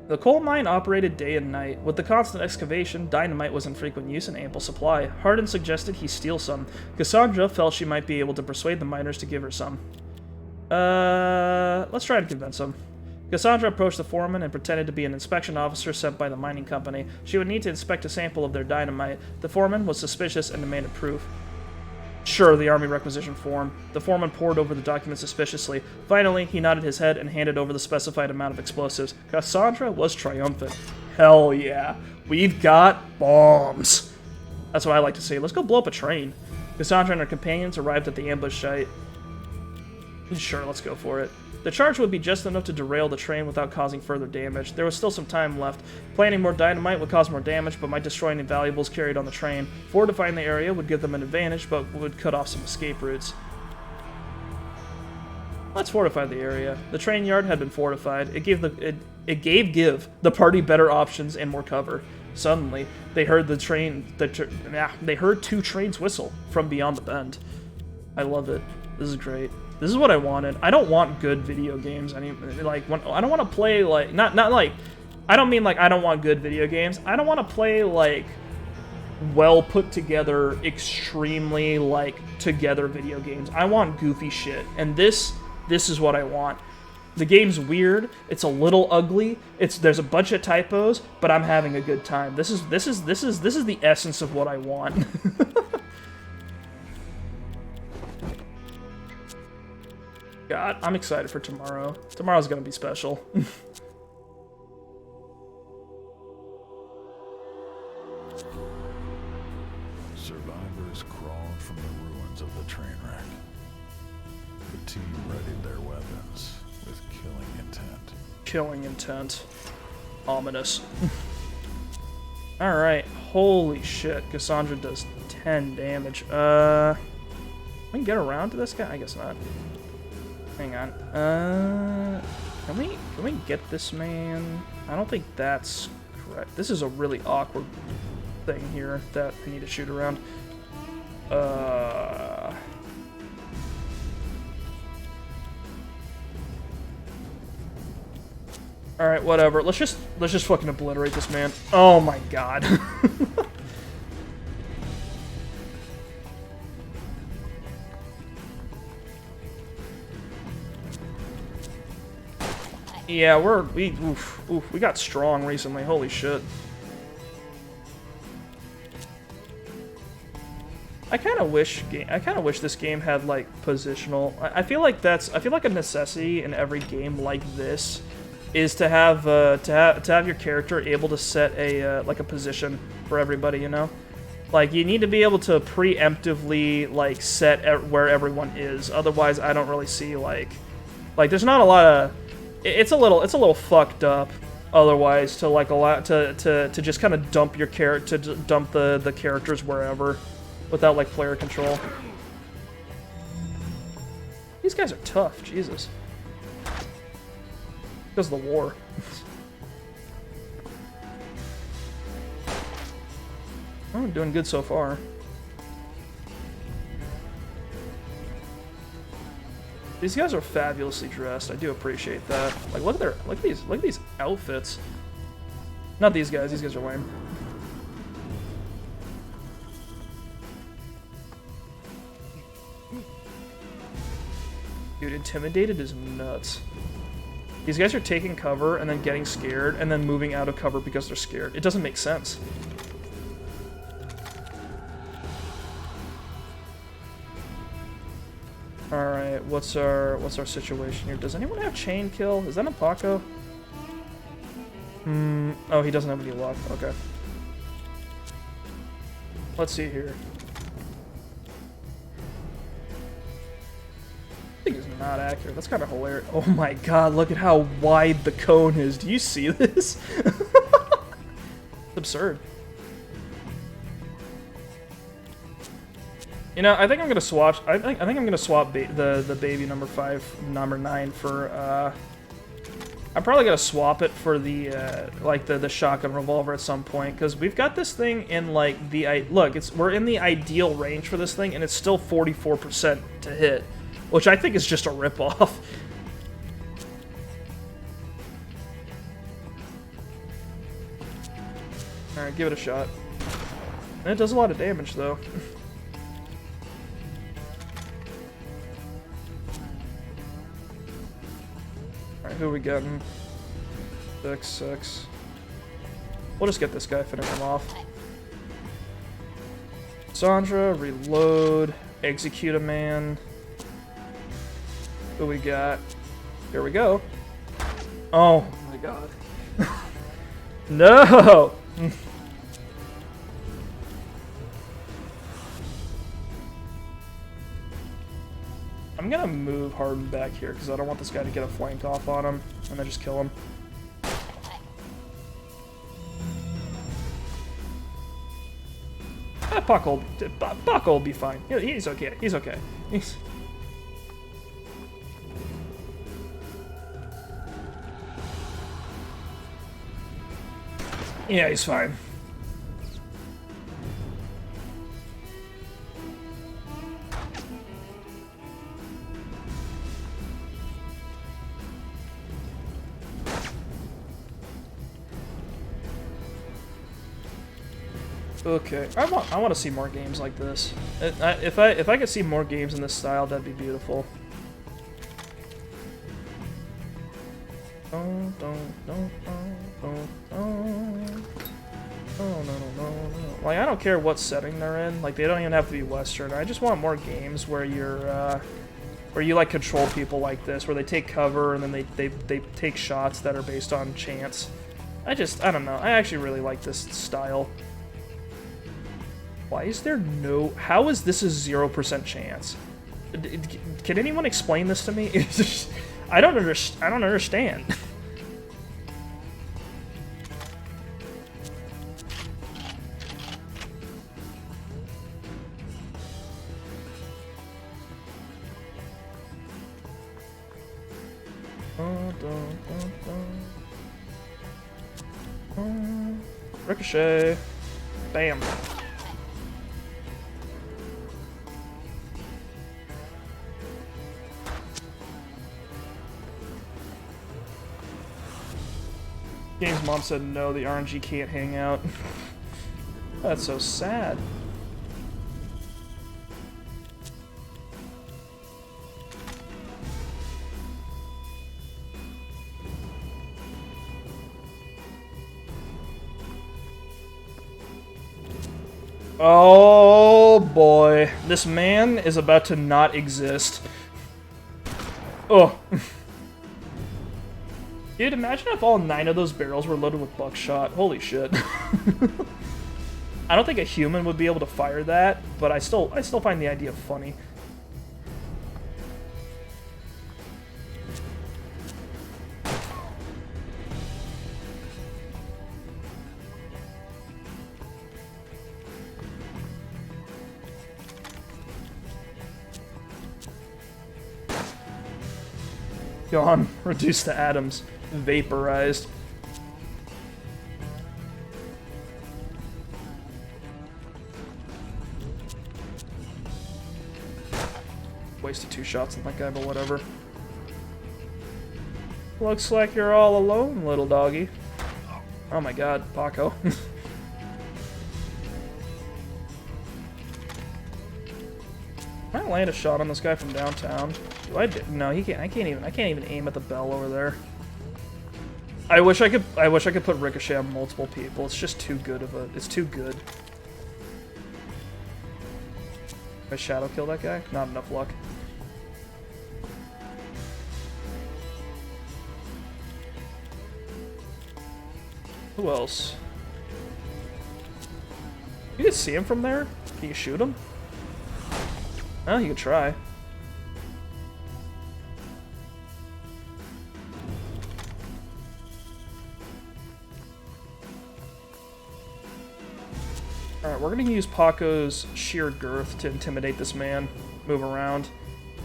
The coal mine operated day and night. With the constant excavation, dynamite was in frequent use and ample supply. Hardin suggested he steal some. Cassandra felt she might be able to persuade the miners to give her some. Let's try to convince them. Cassandra approached the foreman and pretended to be an inspection officer sent by the mining company. She would need to inspect a sample of their dynamite. The foreman was suspicious and demanded proof. Sure, the army requisition form. The foreman pored over the document suspiciously. Finally, he nodded his head and handed over the specified amount of explosives. Cassandra was triumphant. Hell yeah. We've got bombs. That's what I like to see. Let's go blow up a train. Cassandra and her companions arrived at the ambush site. Sure, let's go for it. The charge would be just enough to derail the train without causing further damage. There was still some time left. Planting more dynamite would cause more damage, but might destroy any valuables carried on the train. Fortifying the area would give them an advantage, but would cut off some escape routes. Let's fortify the area. The train yard had been fortified. It gave the party better options and more cover. Suddenly, they heard they heard two trains whistle from beyond the bend. I love it. This is great. This is what I wanted. I don't want good video games. I don't want to play like not like. I don't mean like I don't want good video games. I don't want to play like well put together, extremely like together video games. I want goofy shit, and this is what I want. The game's weird. It's a little ugly. There's a bunch of typos, but I'm having a good time. This is the essence of what I want. God, I'm excited for tomorrow. Tomorrow's gonna be special. Survivors crawled from the ruins of the train wreck. The team readied their weapons with killing intent. Killing intent. Ominous. Alright, holy shit. Cassandra does 10 damage. We can get around to this guy? I guess not. Hang on. Can we get this man? I don't think that's correct. This is a really awkward thing here that I need to shoot around. Alright, whatever. Let's just fucking obliterate this man. Oh my god. Yeah, we got strong recently. Holy shit. I kind of wish this game had like positional. I feel like a necessity in every game like this is to have your character able to set a like a position for everybody, you know? Like you need to be able to preemptively like set where everyone is. Otherwise, I don't really see like there's not a lot of. It's a little fucked up. Otherwise, to like allow to just kind of dump your dump the characters wherever, without like player control. These guys are tough. Jesus. Because of the war. I'm doing good so far. These guys are fabulously dressed. I do appreciate that. Like, look at these outfits. Not these guys. These guys are lame. Dude, intimidated is nuts. These guys are taking cover and then getting scared and then moving out of cover because they're scared. It doesn't make sense. Alright, what's our situation here? Does anyone have chain kill? Is that a Paco? Oh, he doesn't have any luck. Okay. Let's see here. I think it's not accurate. That's kind of hilarious. Oh my god, look at how wide the cone is. Do you see this? It's absurd. You know, I think I'm gonna swap. I think I'm gonna swap the baby number 9 for. I'm probably gonna swap it for the like the shotgun revolver at some point, because we've got this thing in like the look. We're in the ideal range for this thing, and it's still 44% to hit, which I think is just a ripoff. All right, give it a shot. And it does a lot of damage though. Alright, who are we getting? 6. We'll just get this guy, finish him off. Sandra, reload, execute a man. Who we got? Here we go. Oh my god. No! I'm gonna move Harden back here because I don't want this guy to get a flank off on him and then just kill him. Buck will be fine. He's okay. He's okay. Yeah, he's fine. Okay, I want to see more games like this. If I could see more games in this style, that'd be beautiful. Oh no. Like, I don't care what setting they're in. Like, they don't even have to be Western. I just want more games where you like control people like this, where they take cover and then they take shots that are based on chance. I don't know. I actually really like this style. Why is there no... How is this a 0% chance? Can anyone explain this to me? I don't understand. Ricochet. Bam. Game's mom said no, the RNG can't hang out. That's so sad. Oh boy, this man is about to not exist. Oh. Dude, imagine if all 9 of those barrels were loaded with buckshot. Holy shit. I don't think a human would be able to fire that, but I still find the idea funny. Gone. Reduced to atoms. Vaporized. Wasted 2 shots on that guy, but whatever. Looks like you're all alone, little doggy. Oh my god, Paco. Can I land a shot on this guy from downtown? Do I? No, he can't. I can't even aim at the bell over there. I wish I could put Ricochet on multiple people. It's just too good of a. It's too good. I shadow kill that guy? Not enough luck. Who else? You can see him from there? Can you shoot him? Oh, you could try. Alright, we're gonna use Paco's sheer girth to intimidate this man. Move around.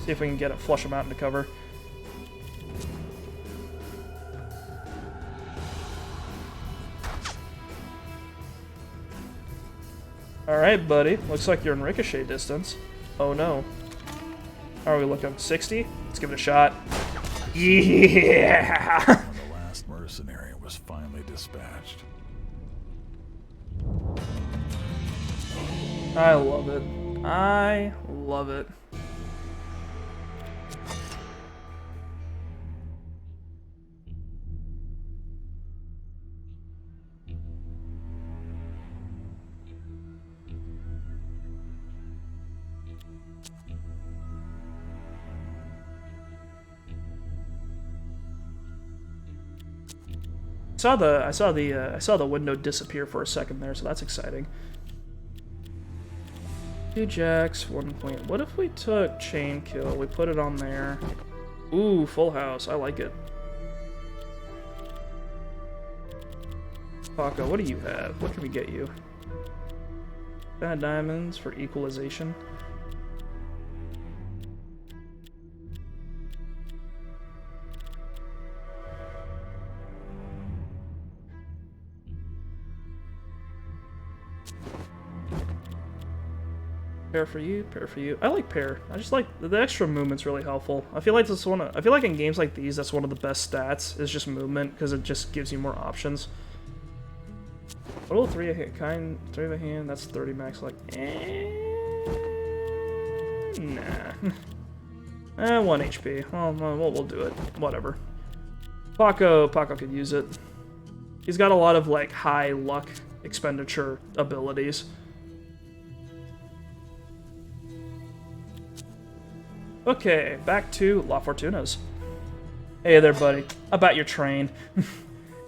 See if we can get it, flush him out into cover. Alright, buddy. Looks like you're in ricochet distance. Oh no. How are we looking? 60? Let's give it a shot. Yeah! The last mercenary was finally dispatched. I love it. I love it. I saw the window disappear for a second there, so that's exciting. 2 jacks, 1 queen. What if we took chain kill? We put it on there. Ooh, full house. I like it. Paco, what do you have? What can we get you? 10 diamonds for equalization. Pair for you, pair for you. I like pair. I just like the extra movement's really helpful. I feel like I feel like in games like these, that's one of the best stats is just movement because it just gives you more options. Total 3 of a hand. That's 30 max. Like, nah. 1 HP. Well, we'll do it. Whatever. Paco could use it. He's got a lot of like high luck expenditure abilities. Okay, back to La Fortuna's. Hey there, buddy. About your train.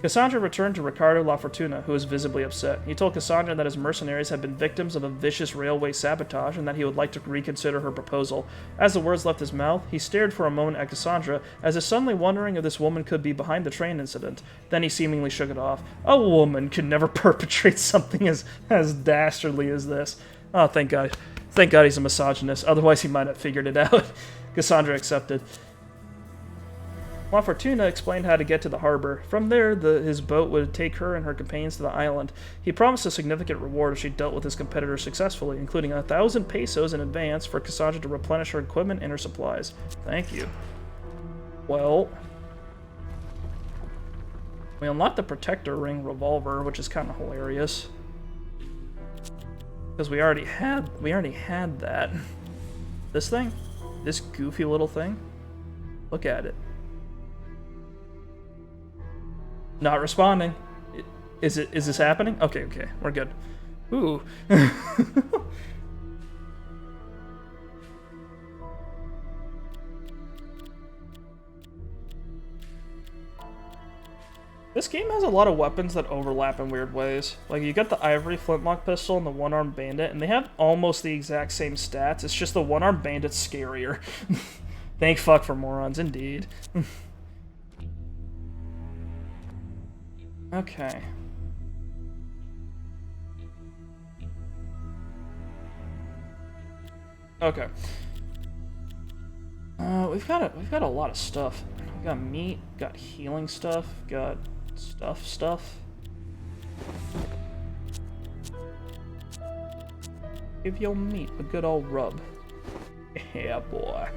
Cassandra returned to Ricardo La Fortuna, who was visibly upset. He told Cassandra that his mercenaries had been victims of a vicious railway sabotage and that he would like to reconsider her proposal. As the words left his mouth, he stared for a moment at Cassandra, as if suddenly wondering if this woman could be behind the train incident. Then he seemingly shook it off. A woman could never perpetrate something as dastardly as this. Oh, thank God. Thank God he's a misogynist, otherwise he might have figured it out. Cassandra accepted. La Fortuna explained how to get to the harbor. From there, his boat would take her and her companions to the island. He promised a significant reward if she dealt with his competitors successfully, including 1,000 pesos in advance for Cassandra to replenish her equipment and her supplies. Thank you. Well, we unlocked the Protector Ring revolver, which is kind of hilarious. Because we already had that. This thing? This goofy little thing? Look at it. Not responding. Is this happening? Okay, we're good. Ooh. This game has a lot of weapons that overlap in weird ways. Like, you got the ivory flintlock pistol and the one-armed bandit, and they have almost the exact same stats. It's just the one-armed bandit's scarier. Thank fuck for morons, indeed. Okay. Okay. We've got a lot of stuff. We got meat, got healing stuff, got stuff. Give your meat a good old rub. Yeah, boy.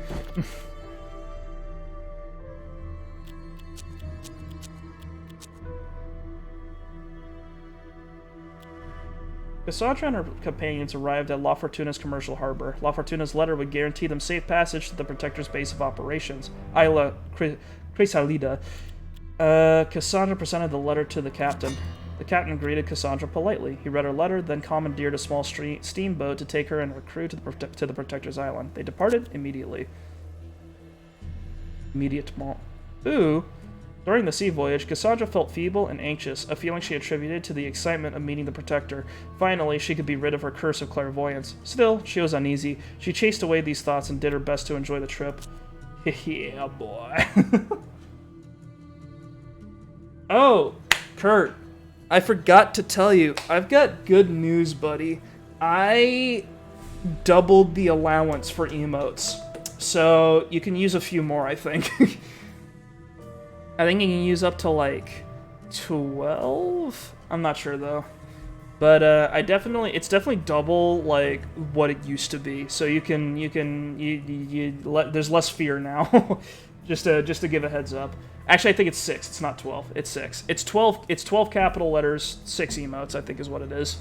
Cassandra and her companions arrived at La Fortuna's commercial harbor. La Fortuna's letter would guarantee them safe passage to the Protector's base of operations, Isla Chrysalida. Cassandra presented the letter to the captain. The captain greeted Cassandra politely. He read her letter, then commandeered a small steamboat to take her and her crew to the Protector's island. They departed immediately. Immediatement. Ooh. During the sea voyage, Cassandra felt feeble and anxious, a feeling she attributed to the excitement of meeting the Protector. Finally, she could be rid of her curse of clairvoyance. Still, she was uneasy. She chased away these thoughts and did her best to enjoy the trip. Yeah, boy. Oh, Kurt, I forgot to tell you, I've got good news, buddy. I doubled the allowance for emotes, so you can use a few more, I think. I think you can use up to like 12? I'm not sure though. But it's definitely double like what it used to be. So there's less fear now. just to give a heads up. Actually, I think it's 6. It's not 12. It's 6. It's 12. It's 12 capital letters, 6 emotes, I think is what it is.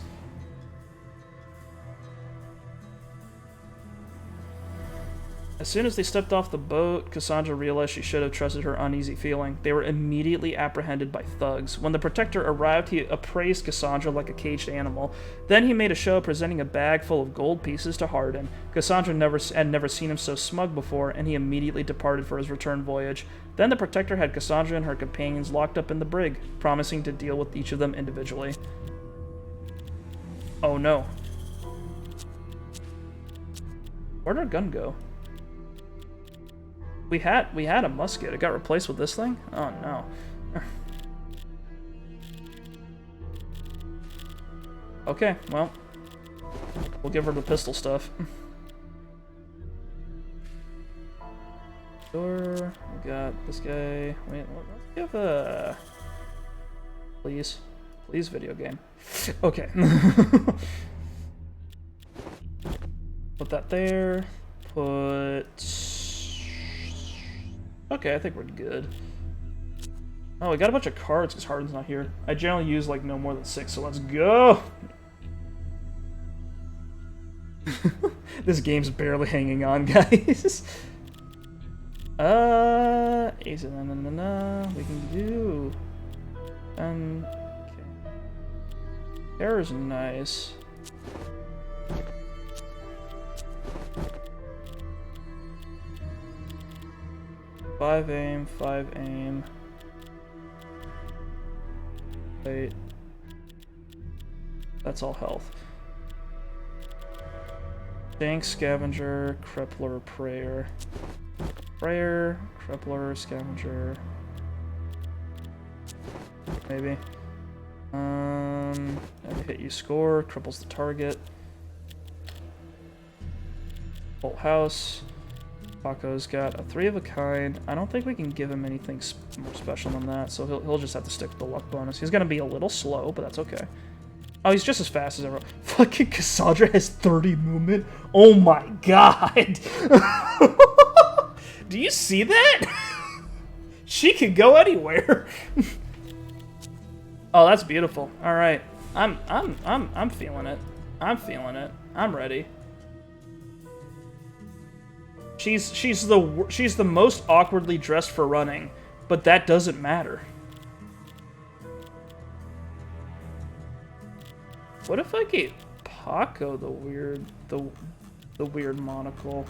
As soon as they stepped off the boat, Cassandra realized she should have trusted her uneasy feeling. They were immediately apprehended by thugs. When the Protector arrived, he appraised Cassandra like a caged animal. Then he made a show of presenting a bag full of gold pieces to Hardin. Cassandra had never seen him so smug before, and he immediately departed for his return voyage. Then the Protector had Cassandra and her companions locked up in the brig, promising to deal with each of them individually. Oh no. Where'd our gun go? We had a musket. It got replaced with this thing? Oh no. Okay, well. We'll give her the pistol stuff. Door. We got this guy. Wait, let's give a... Please. Please, video game. Okay. Put that there. Put... Okay, I think we're good. Oh, we got a bunch of cards because Hardin's not here. I generally use like no more than 6, so let's go! This game's barely hanging on, guys. Ace of we can do. Okay. Terror's nice. 5 aim, 5 aim. Wait. That's all health. Dank, Scavenger, Crippler, Prayer. Prayer, Crippler, Scavenger. Maybe. Every hit you score, cripples the target. Full house. Paco's got a 3 of a kind. I don't think we can give him anything more special than that, so he'll just have to stick with the luck bonus. He's gonna be a little slow, but that's okay. Oh, he's just as fast as everyone. Fucking Cassandra has 30 movement. Oh my god! Do you see that? She can go anywhere. Oh, that's beautiful. All right, I'm feeling it. I'm feeling it. I'm ready. She's the most awkwardly dressed for running, but that doesn't matter. What if I gave Paco the weird monocle?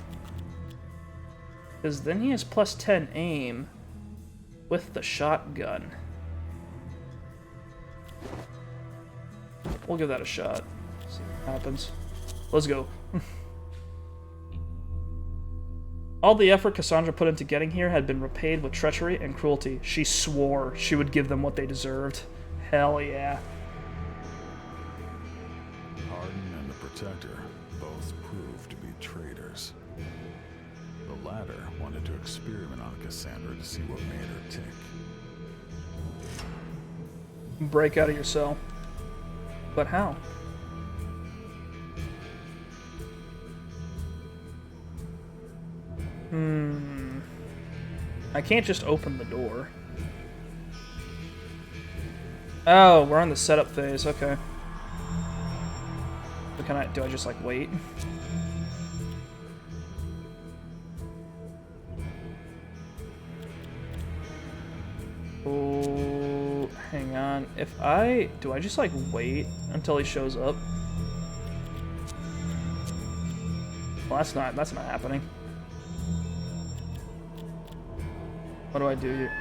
Because then he has plus 10 aim with the shotgun. We'll give that a shot. See what happens. Let's go. All the effort Cassandra put into getting here had been repaid with treachery and cruelty. She swore she would give them what they deserved. Hell yeah. Hardin and the Protector both proved to be traitors. The latter wanted to experiment on Cassandra to see what made her tick. Break out of your cell. But how? I can't just open the door. Oh, we're on the setup phase, okay. But do I just like wait? Oh, hang on. Do I just like wait until he shows up? Well, that's not happening. What do I do here?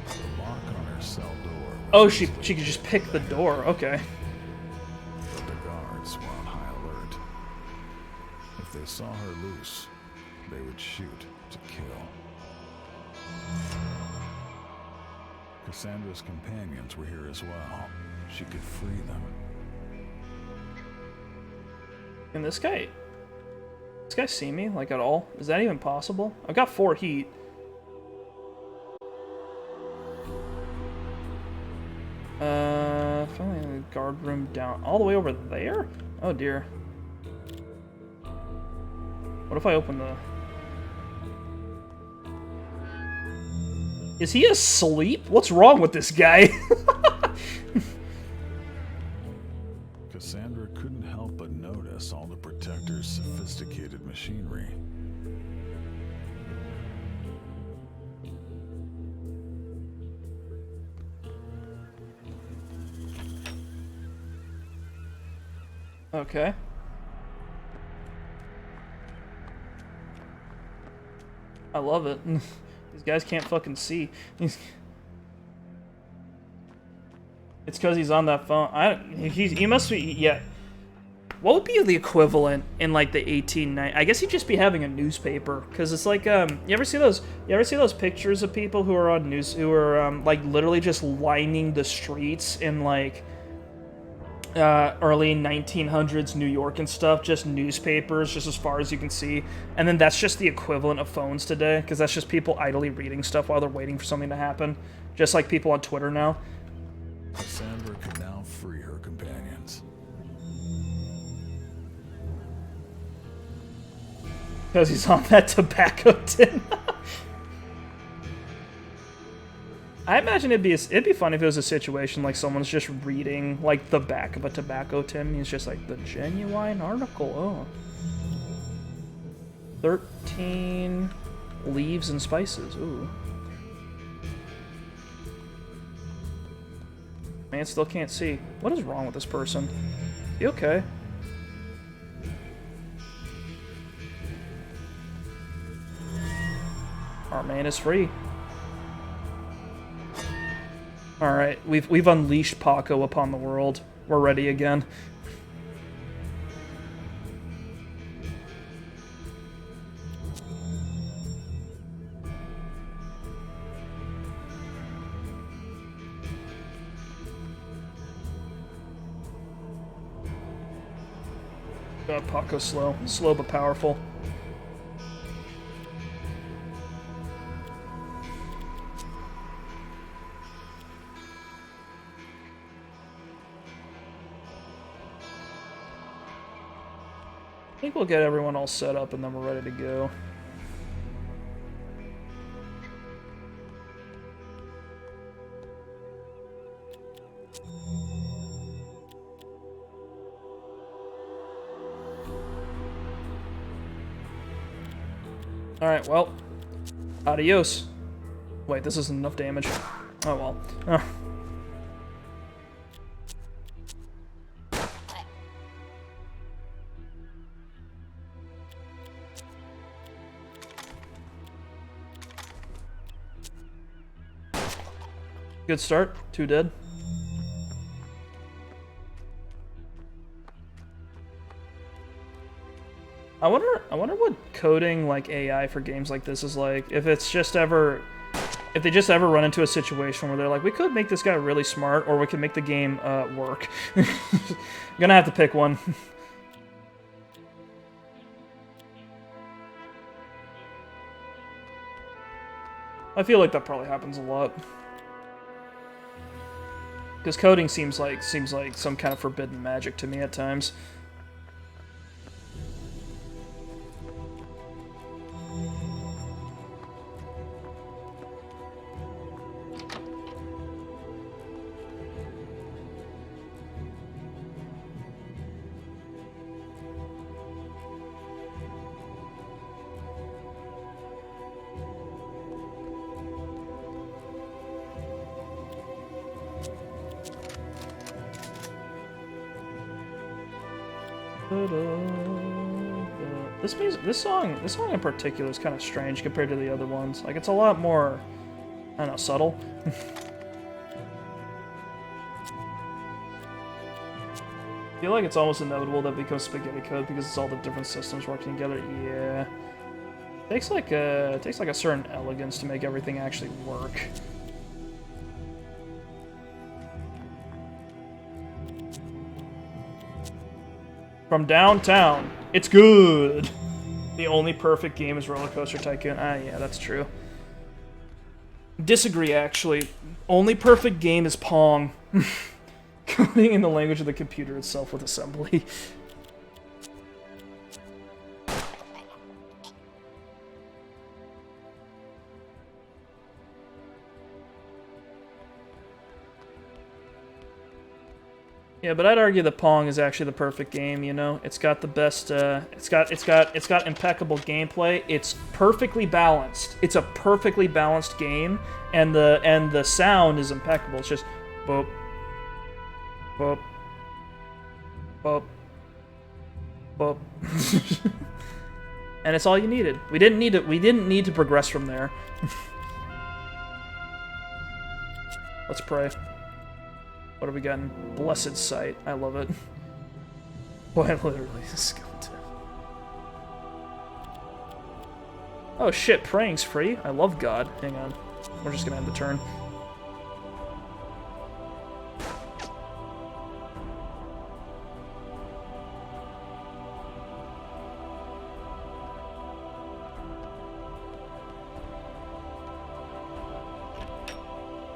The lock on her cell door. Oh, she could just pick the door. Okay. But the guards were on high alert. If they saw her loose, they would shoot to kill. Cassandra's companions were here as well. She could free them. Can this guy see me, like, at all? Is that even possible? I've got 4 heat. Finally in the guard room down all the way over there? Oh dear. What if I open the... Is he asleep? What's wrong with this guy? Cassandra couldn't help but notice all the Protector's sophisticated machinery. Okay. I love it. These guys can't fucking see. It's because he's on that phone. He must be, yeah. What would be the equivalent in like the 1890s? I guess he'd just be having a newspaper, because it's like you ever see those pictures of people who are on news, who are like literally just lining the streets in like early 1900s New York and stuff, just newspapers, just as far as you can see, and then that's just the equivalent of phones today, because that's just people idly reading stuff while they're waiting for something to happen, just like people on Twitter now. Cassandra could now free her companions. Because he's on that tobacco tin. I imagine it'd be funny if it was a situation like someone's just reading like the back of a tobacco tin. He's just like, the genuine article. Oh. 13 leaves and spices. Ooh. Man, still can't see. What is wrong with this person? You okay? Our man is free. Alright, we've unleashed Paco upon the world. We're ready again. God, Paco's slow. Slow but powerful. I think we'll get everyone all set up and then we're ready to go. Alright, well. Adios. Wait, this isn't enough damage. Oh well. Oh. Good start. 2 dead. I wonder what coding like AI for games like this is like. If they just ever run into a situation where they're like, we could make this guy really smart, or we could make the game work. Gonna have to pick one. I feel like that probably happens a lot. Because coding seems like some kind of forbidden magic to me at times. This song in particular is kind of strange compared to the other ones. Like, it's a lot more, I don't know, subtle. I feel like it's almost inevitable that it becomes spaghetti code because it's all the different systems working together. Yeah, it takes like a certain elegance to make everything actually work. From downtown. It's good. The only perfect game is Roller Coaster Tycoon. Ah, yeah, that's true. Disagree, actually. Only perfect game is Pong. Coding in the language of the computer itself with assembly. Yeah, but I'd argue that Pong is actually the perfect game, you know? It's got the best, it's got impeccable gameplay. It's perfectly balanced. It's a perfectly balanced game, and the sound is impeccable. It's just boop, boop, boop, boop. And it's all you needed. We didn't need to progress from there. Let's pray. What have we gotten? Blessed Sight. I love it. Boy, I literally skeleton. Oh shit, praying's free? I love God. Hang on. We're just gonna end the turn.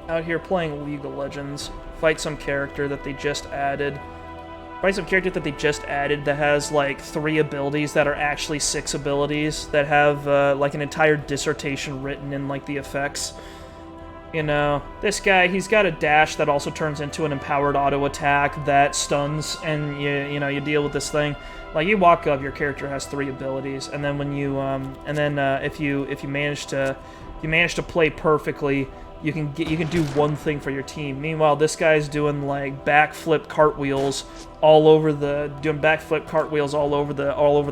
Out here playing League of Legends. Fight some character that they just added. Fight some character that they just added that has like 3 abilities that are actually 6 abilities that have like an entire dissertation written in like the effects. You know, this guy, he's got a dash that also turns into an empowered auto attack that stuns, and you know, you deal with this thing. Like you walk up, your character has 3 abilities, and then when you if you manage to play perfectly, you can do one thing for your team. Meanwhile, this guy's doing like backflip cartwheels all over the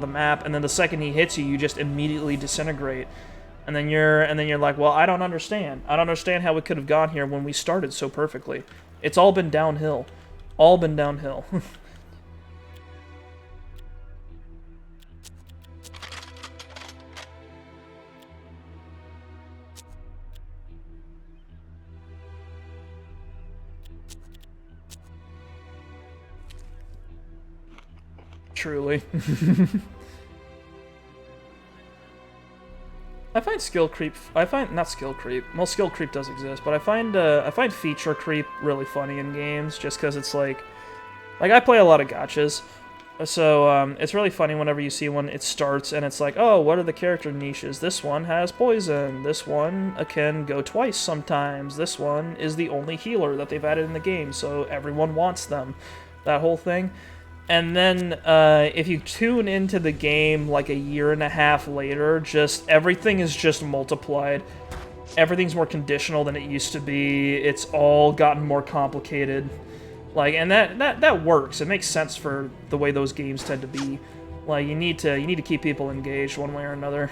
map, and then the second he hits you, you just immediately disintegrate. And then you're like, well, I don't understand. I don't understand how we could have gone here when we started so perfectly. It's all been downhill. All been downhill. Truly. I find skill creep. Not skill creep. Well, skill creep does exist, but I find feature creep really funny in games, just because it's like I play a lot of gachas, so it's really funny whenever you see one. It starts and it's like, oh, what are the character niches? This one has poison. This one can go twice sometimes. This one is the only healer that they've added in the game, so everyone wants them. That whole thing. And then, if you tune into the game like a year and a half later, just everything is just multiplied. Everything's more conditional than it used to be. It's all gotten more complicated. Like, and that works. It makes sense for the way those games tend to be. Like, you need to keep people engaged one way or another.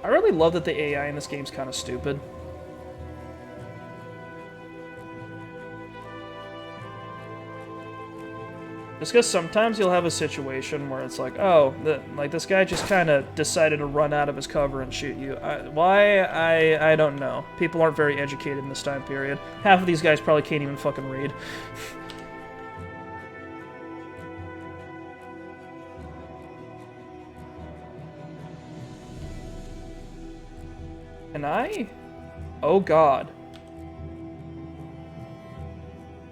I really love that the AI in this game's kind of stupid. Just because sometimes you'll have a situation where it's like, oh, like this guy just kind of decided to run out of his cover and shoot you. Why? I don't know. People aren't very educated in this time period. Half of these guys probably can't even fucking read. Can I? Oh god.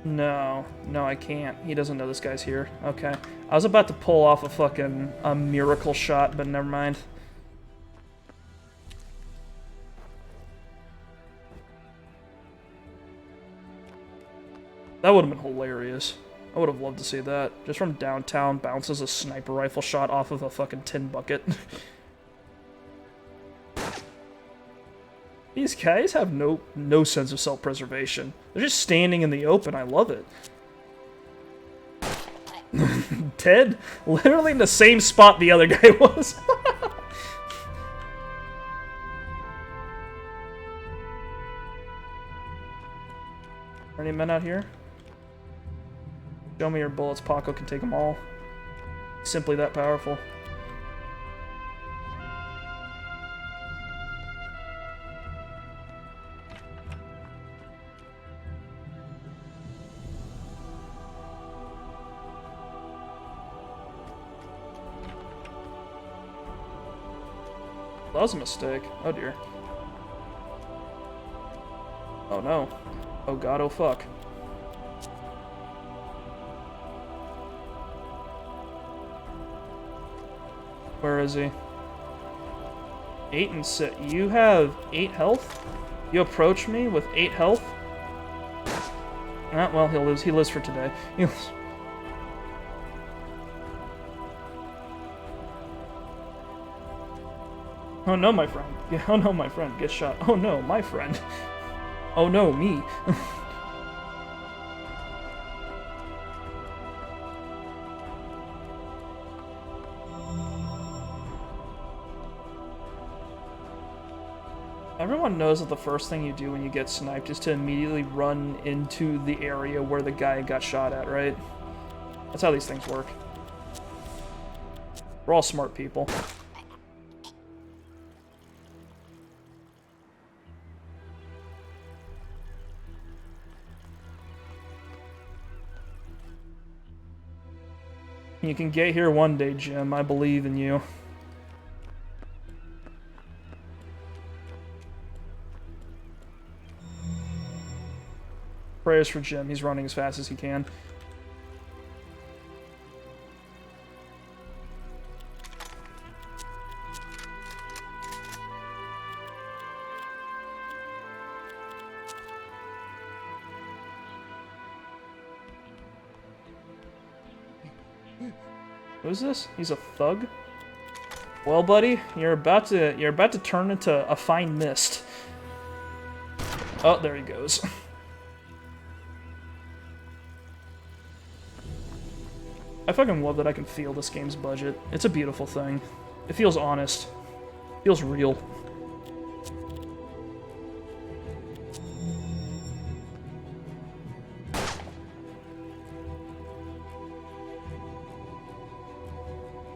No, I can't. He doesn't know this guy's here. Okay. I was about to pull off a fucking miracle shot, but never mind. That would have been hilarious. I would have loved to see that. Just from downtown, bounces a sniper rifle shot off of a fucking tin bucket. These guys have no sense of self-preservation. They're just standing in the open. I love it. Dead? Literally in the same spot the other guy was. Are any men out here? Show me your bullets. Paco can take them all. Simply that powerful. That was a mistake. Oh dear. Oh no. Oh god, oh fuck. Where is he? 8 and 6. You have 8 health? You approach me with 8 health? Ah, well, he lives for today. Oh no, my friend. Yeah, oh no, my friend. Get shot. Oh no, my friend. Oh no, me. Everyone knows that the first thing you do when you get sniped is to immediately run into the area where the guy got shot at, right? That's how these things work. We're all smart people. You can get here one day, Jim. I believe in you. Prayers for Jim. He's running as fast as he can. Who's this? He's a thug? Well, buddy, you're about to turn into a fine mist. Oh, there he goes. I fucking love that I can feel this game's budget. It's a beautiful thing. It feels honest. It feels real.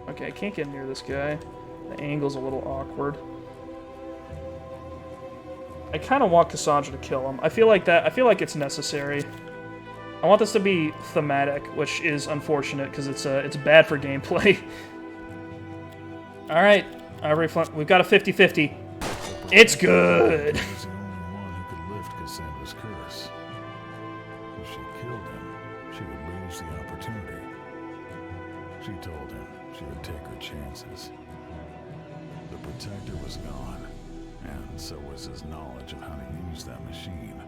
Okay, I can't get near this guy. The angle's a little awkward. I kind of want Cassandra to kill him. I feel like it's necessary. I want this to be thematic, which is unfortunate because it's bad for gameplay. All right, we've got a 50-50. It's good. He was the only one who could lift Cassandra's curse. If she killed him, she would lose the opportunity. She told him she would take her chances. The protector was gone, and so was his knowledge of how to use that machine.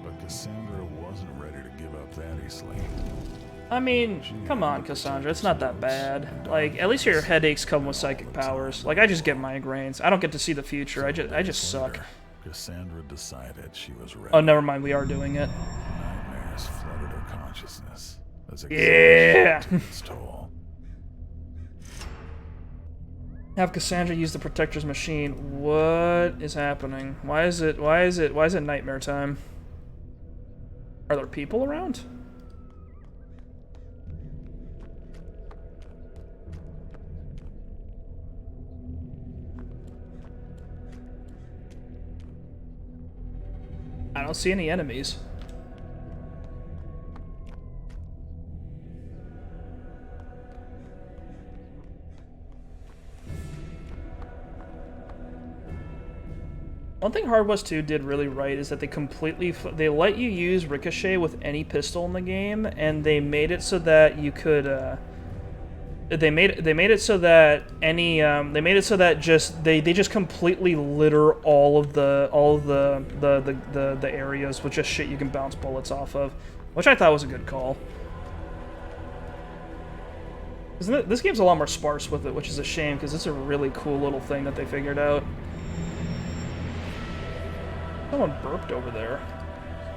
But Cassandra wasn't ready to give up that easily. I mean, come on, Cassandra, it's not that bad. Like, at least your headaches come with psychic powers. Like, I just get migraines. I don't get to see the future. I just suck. Cassandra decided she was ready. Oh, never mind, we are doing it. Nightmares flooded her consciousness. As Yeah! took its toll. Have Cassandra use the Protector's machine. What is happening? Why is it nightmare time? Are there people around? I don't see any enemies. One thing Hard West 2 did really right is that they let you use Ricochet with any pistol in the game, and they made it so that you could they made it so that they just completely litter all of the areas with just shit you can bounce bullets off of, which I thought was a good call. This game's a lot more sparse with it, which is a shame because it's a really cool little thing that they figured out. Someone burped over there.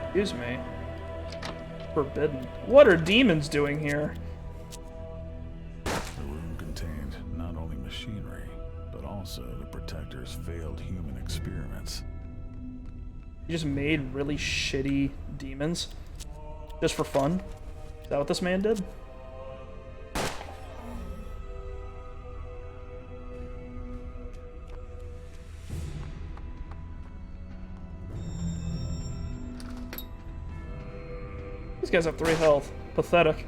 Excuse me. Forbidden. What are demons doing here? The room contained not only machinery, but also the Protector's failed human experiments. You just made really shitty demons? Just for fun? Is that what this man did? These guys have 3 health. Pathetic.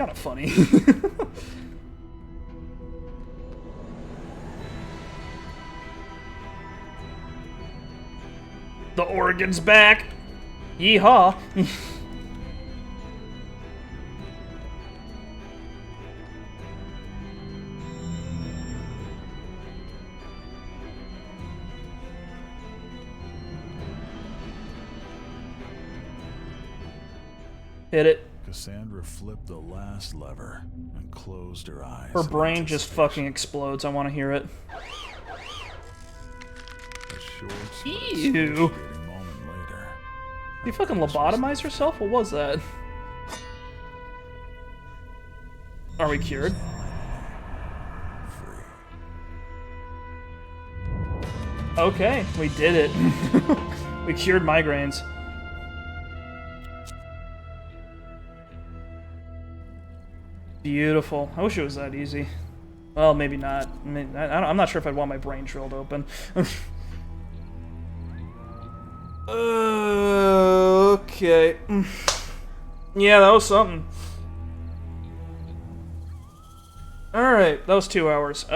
kind of funny. The organ's back! Yeehaw! Hit it. Cassandra flipped the last lever and closed her eyes. Her brain just fucking explodes. I want to hear it. Ew. You fucking lobotomized herself? What was that? Are we cured? Okay, we did it. We cured migraines. Beautiful. I wish it was that easy. Well, maybe not. I mean, I'm not sure if I'd want my brain drilled open. Okay. Yeah, that was something. Alright, that was 2 hours.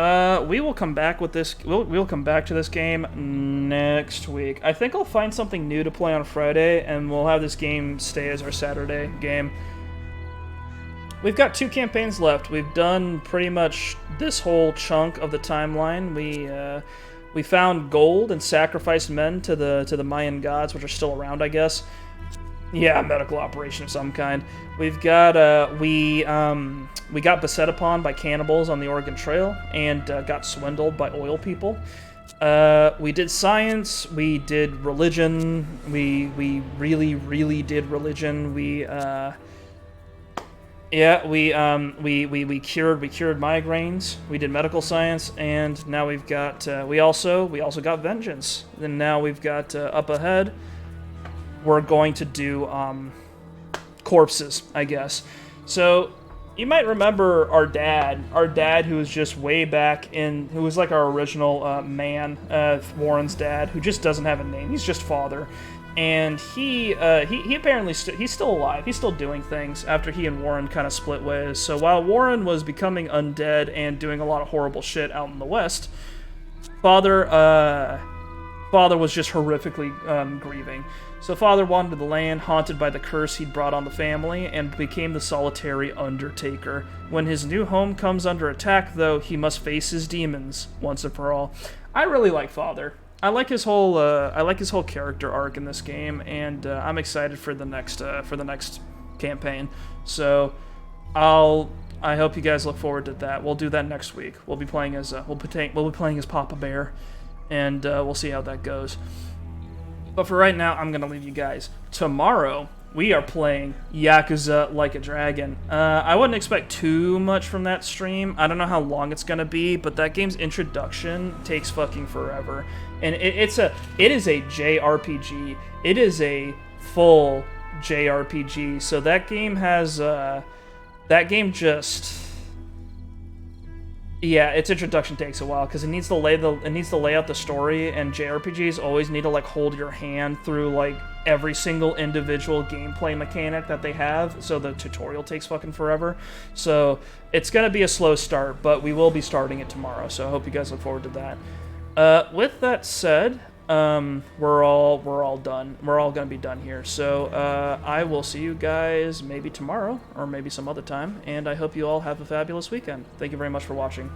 We will come back with this. We'll come back to this game next week. I think I'll find something new to play on Friday, and we'll have this game stay as our Saturday game. We've got 2 campaigns left. We've done pretty much this whole chunk of the timeline. We found gold and sacrificed men to the Mayan gods, which are still around, I guess. Yeah, medical operation of some kind. We've got we got beset upon by cannibals on the Oregon Trail and got swindled by oil people. We did science. We did religion. We really did religion. We cured migraines. We did medical science, and now we've got we also got vengeance. And now we've got up ahead. We're going to do corpses, I guess. So you might remember our dad who was just way back in, who was like our original man, Warren's dad, who just doesn't have a name. He's just father. And he apparently he's still alive. He's still doing things after he and Warren kind of split ways. So while Warren was becoming undead and doing a lot of horrible shit out in the West, Father was just horrifically grieving. So Father wandered the land, haunted by the curse he'd brought on the family, and became the solitary Undertaker. When his new home comes under attack, though, he must face his demons once and for all. I really like Father. I like his whole character arc in this game, and I'm excited for the next campaign. So I hope you guys look forward to that. We'll do that next week. We'll be playing as Papa Bear, and we'll see how that goes. But for right now, I'm gonna leave you guys. Tomorrow we are playing Yakuza Like a Dragon. I wouldn't expect too much from that stream. I don't know how long it's gonna be, but that game's introduction takes fucking forever. And it is a JRPG. It is a full JRPG. So that game has its introduction takes a while because it needs to lay out the story, and JRPGs always need to like hold your hand through like every single individual gameplay mechanic that they have, so the tutorial takes fucking forever. So it's gonna be a slow start, but we will be starting it tomorrow, so I hope you guys look forward to that. With that said, we're all done. We're all gonna be done here. So I will see you guys maybe tomorrow or maybe some other time, and I hope you all have a fabulous weekend. Thank you very much for watching.